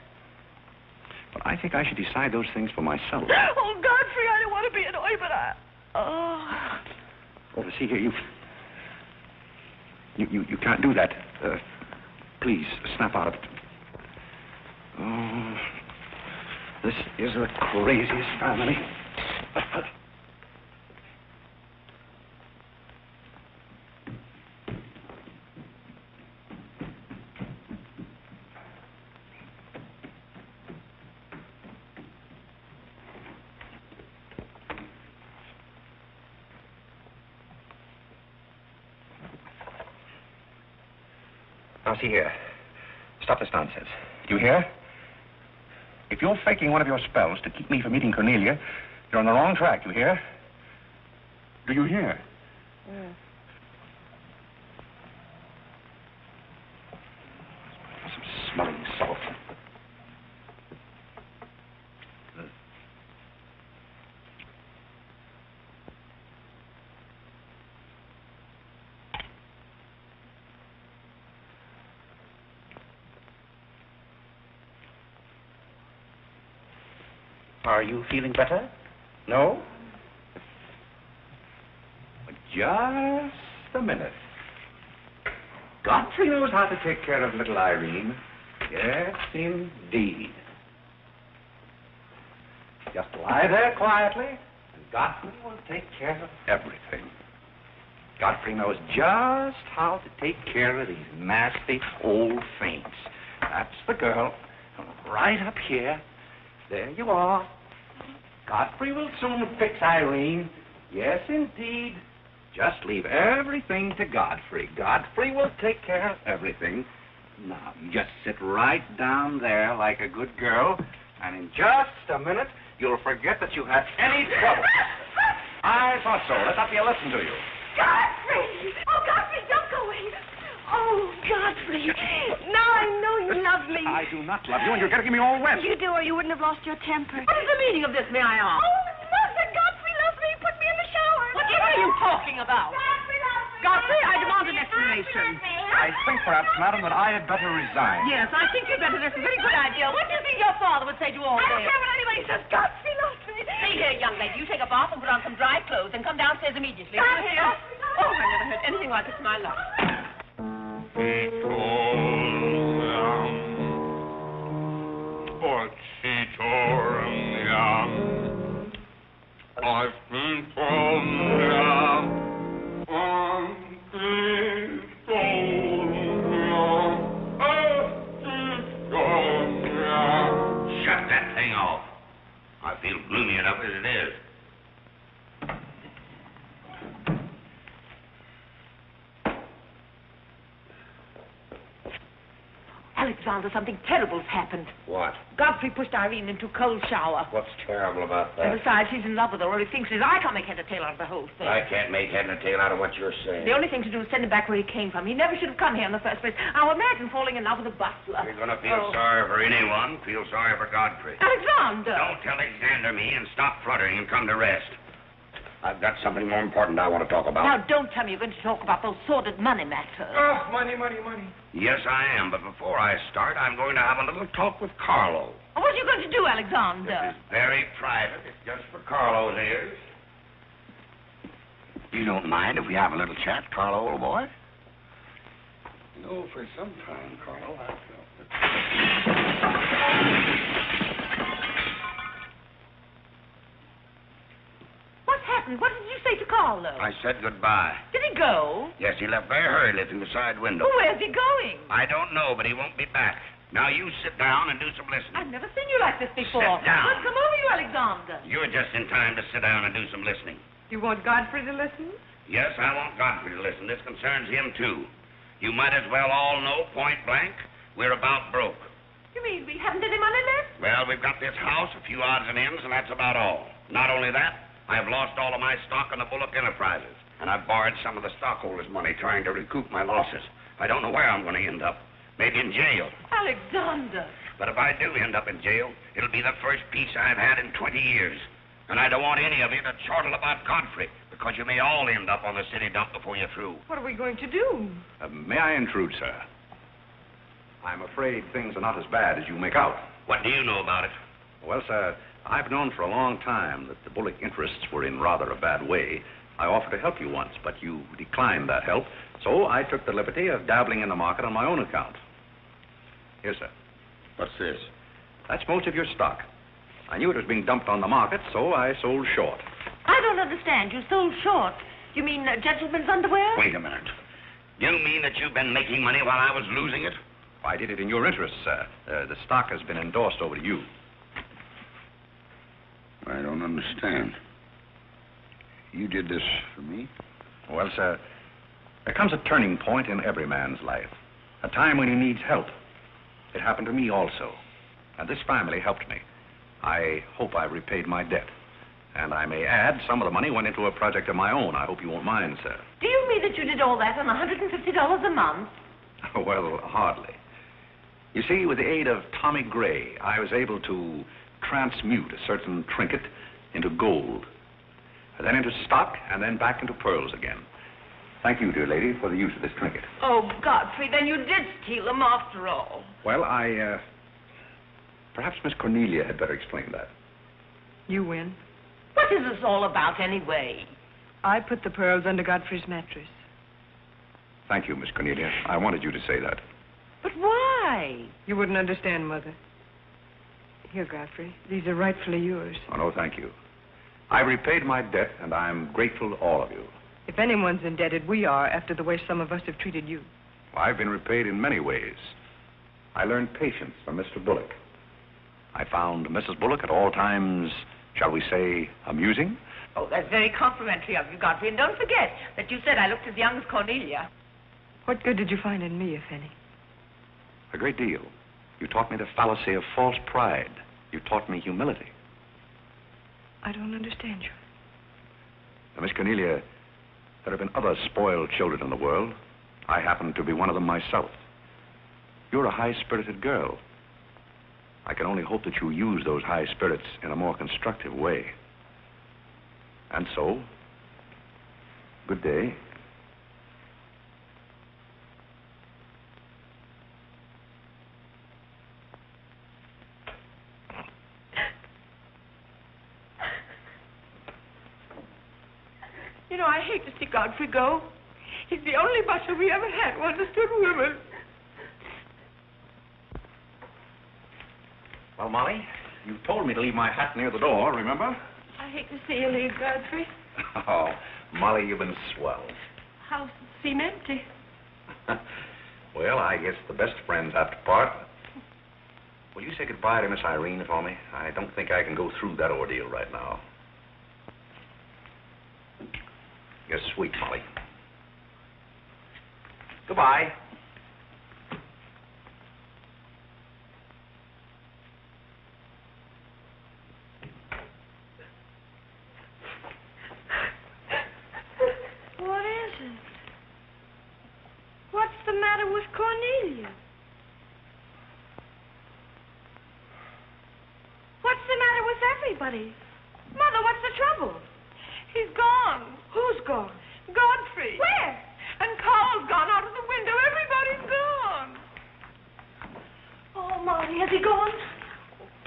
But I think I should decide those things for myself. Oh, Godfrey, I don't want to be annoyed, but Oh, see here, you can't do that. Please, snap out of it. Oh, this is the craziest family. Now, see here. Stop this nonsense. You hear? If you're faking one of your spells to keep me from meeting Cornelia, you're on the wrong track, you hear? Do you hear? Yeah. Some smelling salt. Are you feeling better? No? Just a minute. Godfrey knows how to take care of little Irene. Yes, indeed. Just lie there quietly, and Godfrey will take care of everything. Godfrey knows just how to take care of these nasty old faints. That's the girl. Right up here. There you are. Godfrey will soon fix Irene. Yes, indeed. Just leave everything to Godfrey. Godfrey will take care of everything. Now, you just sit right down there like a good girl, and in just a minute, you'll forget that you had any trouble. I thought so. Let that be a lesson to you. Godfrey! Oh, Godfrey, don't go away. Oh, Godfrey. Now I know you love me. I do not love you, and you're getting me all wet. You do, or you wouldn't have lost your temper. What is the meaning of this, may I ask? Oh, nothing. Godfrey loves me. He put me in the shower. What are you talking about? Godfrey loves me. Godfrey, I demand an explanation. I think, perhaps, madam, that I had better resign. Yes, I think you'd better. That's a very good idea. What do you think your father would say to all I this? don't care what anybody says. Godfrey loves me. See here, young lady. You take a bath and put on some dry clothes and come downstairs immediately. Godfrey Do you hear? loves me. Oh, I never heard anything like this in my life. I've been told Shut that thing off. I feel gloomy enough as it is. Alexander, something terrible's happened. What? Godfrey pushed Irene into a cold shower. What's terrible about And that? besides, he's in love with her, or he thinks he is. I can't make head or tail out of the whole thing. I can't make head and tail out of what you're saying. The only thing to do is send him back where he came from. He never should have come here in the first place. Now imagine falling in love with a butler. You're going to feel sorry for anyone. Feel sorry for Godfrey. Alexander! Don't Alexander me and stop fluttering and come to rest. I've got something more important I want to talk about. Now, don't tell me you're going to talk about those sordid money matters. Oh, money. Yes, I am, but before I start, I'm going to have a little talk with Carole. What are you going to do, Alexander? This is very private. It's just for Carlo's ears. You don't mind if we have a little chat, Carlo, old boy? You know, for some time, Carlo, I felt that... What's happened? What did you say to Carlo? I said goodbye. Did he go? Yes, he left very hurriedly through the side window. Well, where's he going? I don't know, but he won't be back. Now, you sit down and do some listening. I've never seen you like this before. Sit down. What's come over you, Alexander? You're just in time to sit down and do some listening. You want Godfrey to listen? Yes, I want Godfrey to listen. This concerns him, too. You might as well all know, point blank, we're about broke. You mean we haven't any money left? Well, we've got this house, a few odds and ends, and that's about all. Not only that, I've lost all of my stock in the Bullock Enterprises, and I've borrowed some of the stockholders' money trying to recoup my losses. I don't know where I'm going to end up. Maybe in jail. Alexander! But if I do end up in jail, it'll be the first peace I've had in 20 years. And I don't want any of you to chortle about Godfrey, because you may all end up on the city dump before you're through. What are we going to do? May I intrude, sir? I'm afraid things are not as bad as you make out. What do you know about it? Well, sir, I've known for a long time that the Bullock interests were in rather a bad way. I offered to help you once, but you declined that help, so I took the liberty of dabbling in the market on my own account. Here, sir. What's this? That's most of your stock. I knew it was being dumped on the market, so I sold short. I don't understand. You sold short. You mean gentlemen's underwear? Wait a minute. You mean that you've been making money while I was losing it? I did it in your interest, sir. The stock has been endorsed over to you. I don't understand. You did this for me? Well, sir, there comes a turning point in every man's life. A time when he needs help. It happened to me also. And this family helped me. I hope I've repaid my debt. And I may add, some of the money went into a project of my own. I hope you won't mind, sir. Do you mean that you did all that on $150 a month? Well, hardly. You see, with the aid of Tommy Gray, I was able to transmute a certain trinket into gold, and then into stock, and then back into pearls again. Thank you, dear lady, for the use of this trinket. Oh, Godfrey, then you did steal them after all. Well, perhaps Miss Cornelia had better explain that. You win. What is this all about, anyway? I put the pearls under Godfrey's mattress. Thank you, Miss Cornelia. I wanted you to say that. But why? You wouldn't understand, Mother. Here, Godfrey. These are rightfully yours. Oh, no, thank you. I repaid my debt, and I'm grateful to all of you. If anyone's indebted, we are, after the way some of us have treated you. Well, I've been repaid in many ways. I learned patience from Mr. Bullock. I found Mrs. Bullock at all times, shall we say, amusing. Oh, that's very complimentary of you, Godfrey. And don't forget that you said I looked as young as Cornelia. What good did you find in me, if any? A great deal. You taught me the fallacy of false pride. You taught me humility. I don't understand you. Now, Miss Cornelia, there have been other spoiled children in the world. I happen to be one of them myself. You're a high-spirited girl. I can only hope that you use those high spirits in a more constructive way. And so, good day. You know, I hate to see Godfrey go. He's the only butler we ever had who understood women. Well, Molly, you told me to leave my hat near the door, remember? I hate to see you leave, Godfrey. Oh, Molly, you've been swell. House seem empty. Well, I guess the best friends have to part. Will you say goodbye to Miss Irene for me? I don't think I can go through that ordeal right now. You're sweet, Molly. Goodbye. What is it? What's the matter with Cornelia? What's the matter with everybody? Mother, what's the trouble? He's gone. Who's gone? Godfrey. Where? And Carl's gone out of the window. Everybody's gone. Oh, Molly, has he gone?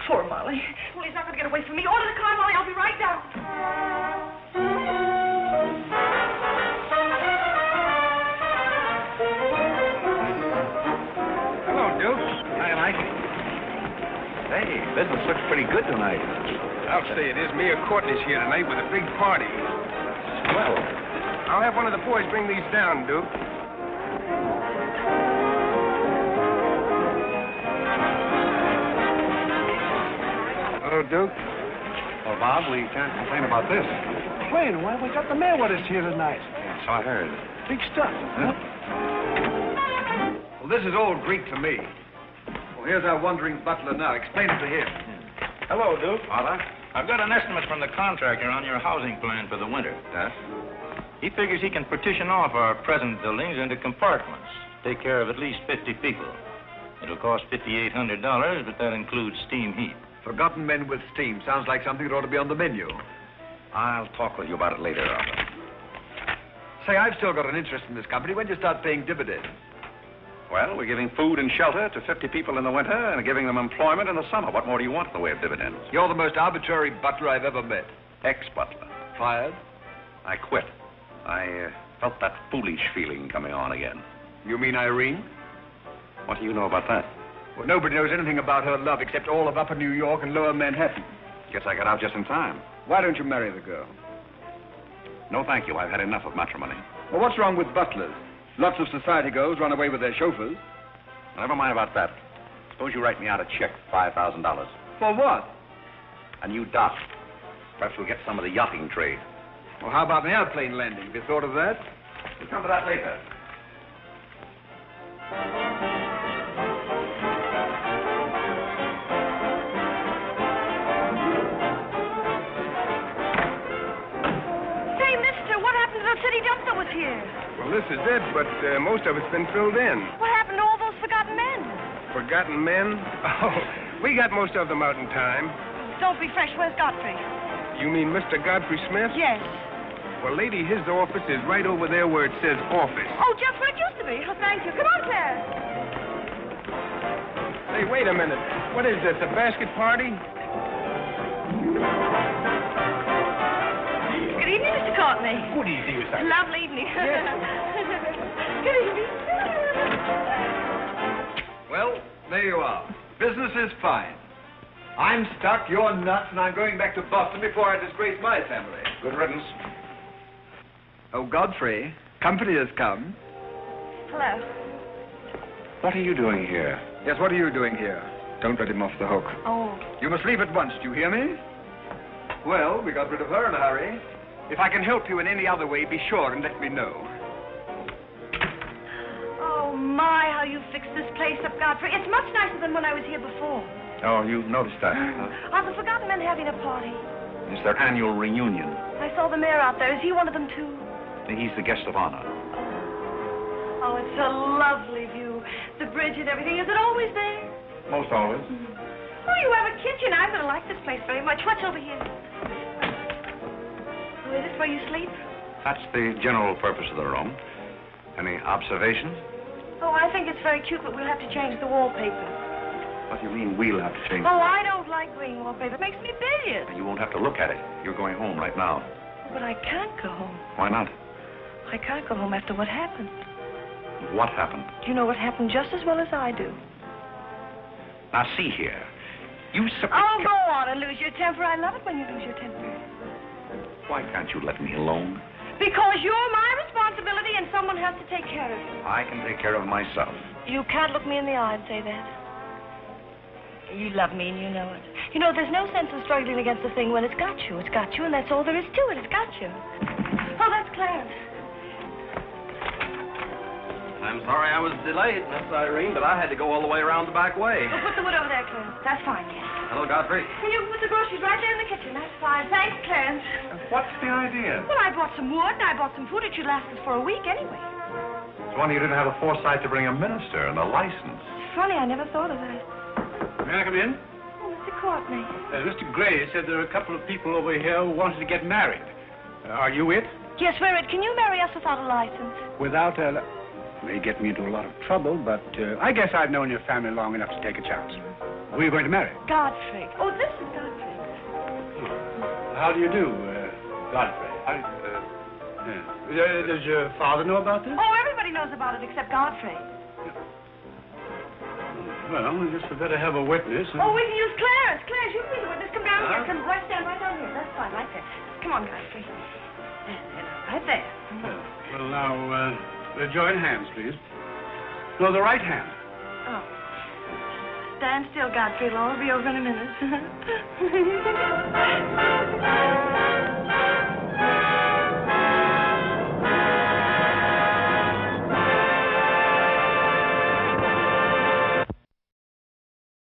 Poor Molly. Well, he's not going to get away from me. Order the car, Molly. I'll be right down. Hello, Duke. Hi, Mike. Hey, business looks pretty good tonight. I'll say it is. Mia Courtney's here tonight with a big party. Well, I'll have one of the boys bring these down, Duke. Hello, Duke. well, Bob, we can't complain about this. Complain? Why, we got the mayor with us here tonight. So I heard. Big stuff. Huh? Well, this is all Greek to me. Well, here's our wandering butler now. Explain it to him. Hello, Duke. Father? I've got an estimate from the contractor on your housing plan for the winter. Yes? He figures he can partition off our present buildings into compartments, take care of at least 50 people. It'll cost $5,800, but that includes steam heat. Forgotten men with steam. Sounds like something that ought to be on the menu. I'll talk with you about it later, Arthur. Say, I've still got an interest in this company. When do you start paying dividends? Well, we're giving food and shelter to 50 people in the winter and giving them employment in the summer. What more do you want in the way of dividends? You're the most arbitrary butler I've ever met. Ex-butler. Fired? I quit. I felt that foolish feeling coming on again. You mean Irene? What do you know about that? Well, nobody knows anything about her love except all of Upper New York and Lower Manhattan. Guess I got out just in time. Why don't you marry the girl? No, thank you. I've had enough of matrimony. Well, what's wrong with butlers? Lots of society girls run away with their chauffeurs. Never mind about that. Suppose you write me out a check for $5,000. For what? A new dock. Perhaps we'll get some of the yachting trade. Well, how about an airplane landing? Have you thought of that? We'll come to that later. Say, mister, what happened to the city dump that was here? Well, this is it, but most of it's been filled in. What happened to all those forgotten men? Forgotten men? Oh, we got most of them out in time. Don't be fresh. Where's Godfrey? You mean Mr. Godfrey Smith? Yes. Well, lady, his office is right over there where it says office. Oh, just where it used to be. Oh, thank you. Come on, Claire. Hey, wait a minute. What is this, a basket party? Good evening, Mr. Courtney. Good evening, Miss Irene. Lovely evening. Good evening. Well, there you are. Business is fine. I'm stuck, you're nuts, and I'm going back to Boston before I disgrace my family. Good riddance. Oh, Godfrey, company has come. Hello. What are you doing here? Yes, what are you doing here? Don't let him off the hook. Oh. You must leave at once, do you hear me? Well, we got rid of her in a hurry. If I can help you in any other way, be sure and let me know. Oh, my, how you fixed this place up, Godfrey. It's much nicer than when I was here before. Oh, you noticed that, huh? Are the forgotten men having a party? It's their annual reunion. I saw the mayor out there. Is he one of them, too? He's the guest of honor. Oh, it's a lovely view. The bridge and everything. Is it always there? Most always. Oh, you have a kitchen. I'm going to like this place very much. What's over here? Oh, is this where you sleep? That's the general purpose of the room. Any observations? Oh, I think it's very cute, but we'll have to change the wallpaper. What do you mean we'll have to change? Oh, I don't like green wallpaper. It makes me bilious. You won't have to look at it. You're going home right now. But I can't go home. Why not? I can't go home after what happened. What happened? You know what happened just as well as I do. Now, see here. You Oh, go on and lose your temper. I love it when you lose your temper. Why can't you let me alone? Because you're my responsibility and someone has to take care of you. I can take care of myself. You can't look me in the eye and say that. You love me and you know it. You know, there's no sense in struggling against a thing when it's got you. It's got you, and that's all there is to it. It's got you. Oh, that's Clarence. I'm sorry I was delayed, Miss Irene, but I had to go all the way around the back way. Well, put the wood over there, Clarence. That's fine, yes. Hello, Godfrey. And you put the groceries right there in the kitchen. That's fine. Thanks, Clarence. What's the idea? Well, I bought some wood, and I bought some food. It should last us for a week anyway. It's wonder you didn't have the foresight to bring a minister and a license. It's funny, I never thought of that. May I come in? Oh, Mr. Courtney. Mr. Gray said there are a couple of people over here who wanted to get married. Are you it? Yes, we're it. Can you marry us without a license? Without a... May get me into a lot of trouble, but I guess I've known your family long enough to take a chance. Who are you going to marry? Godfrey. Oh, this is Godfrey. How do you do, Godfrey? Does your father know about this? Oh, everybody knows about it except Godfrey. Well, I guess we better have a witness. Oh, we can use Clarence. Clarence, you can be the witness. Come down here. Come right stand right down here. That's fine, right there. Come on, Godfrey. Right there. Well, now, join hands, please. No, the right hand. Oh. Stand still, Godfrey. It'll all be over in a minute.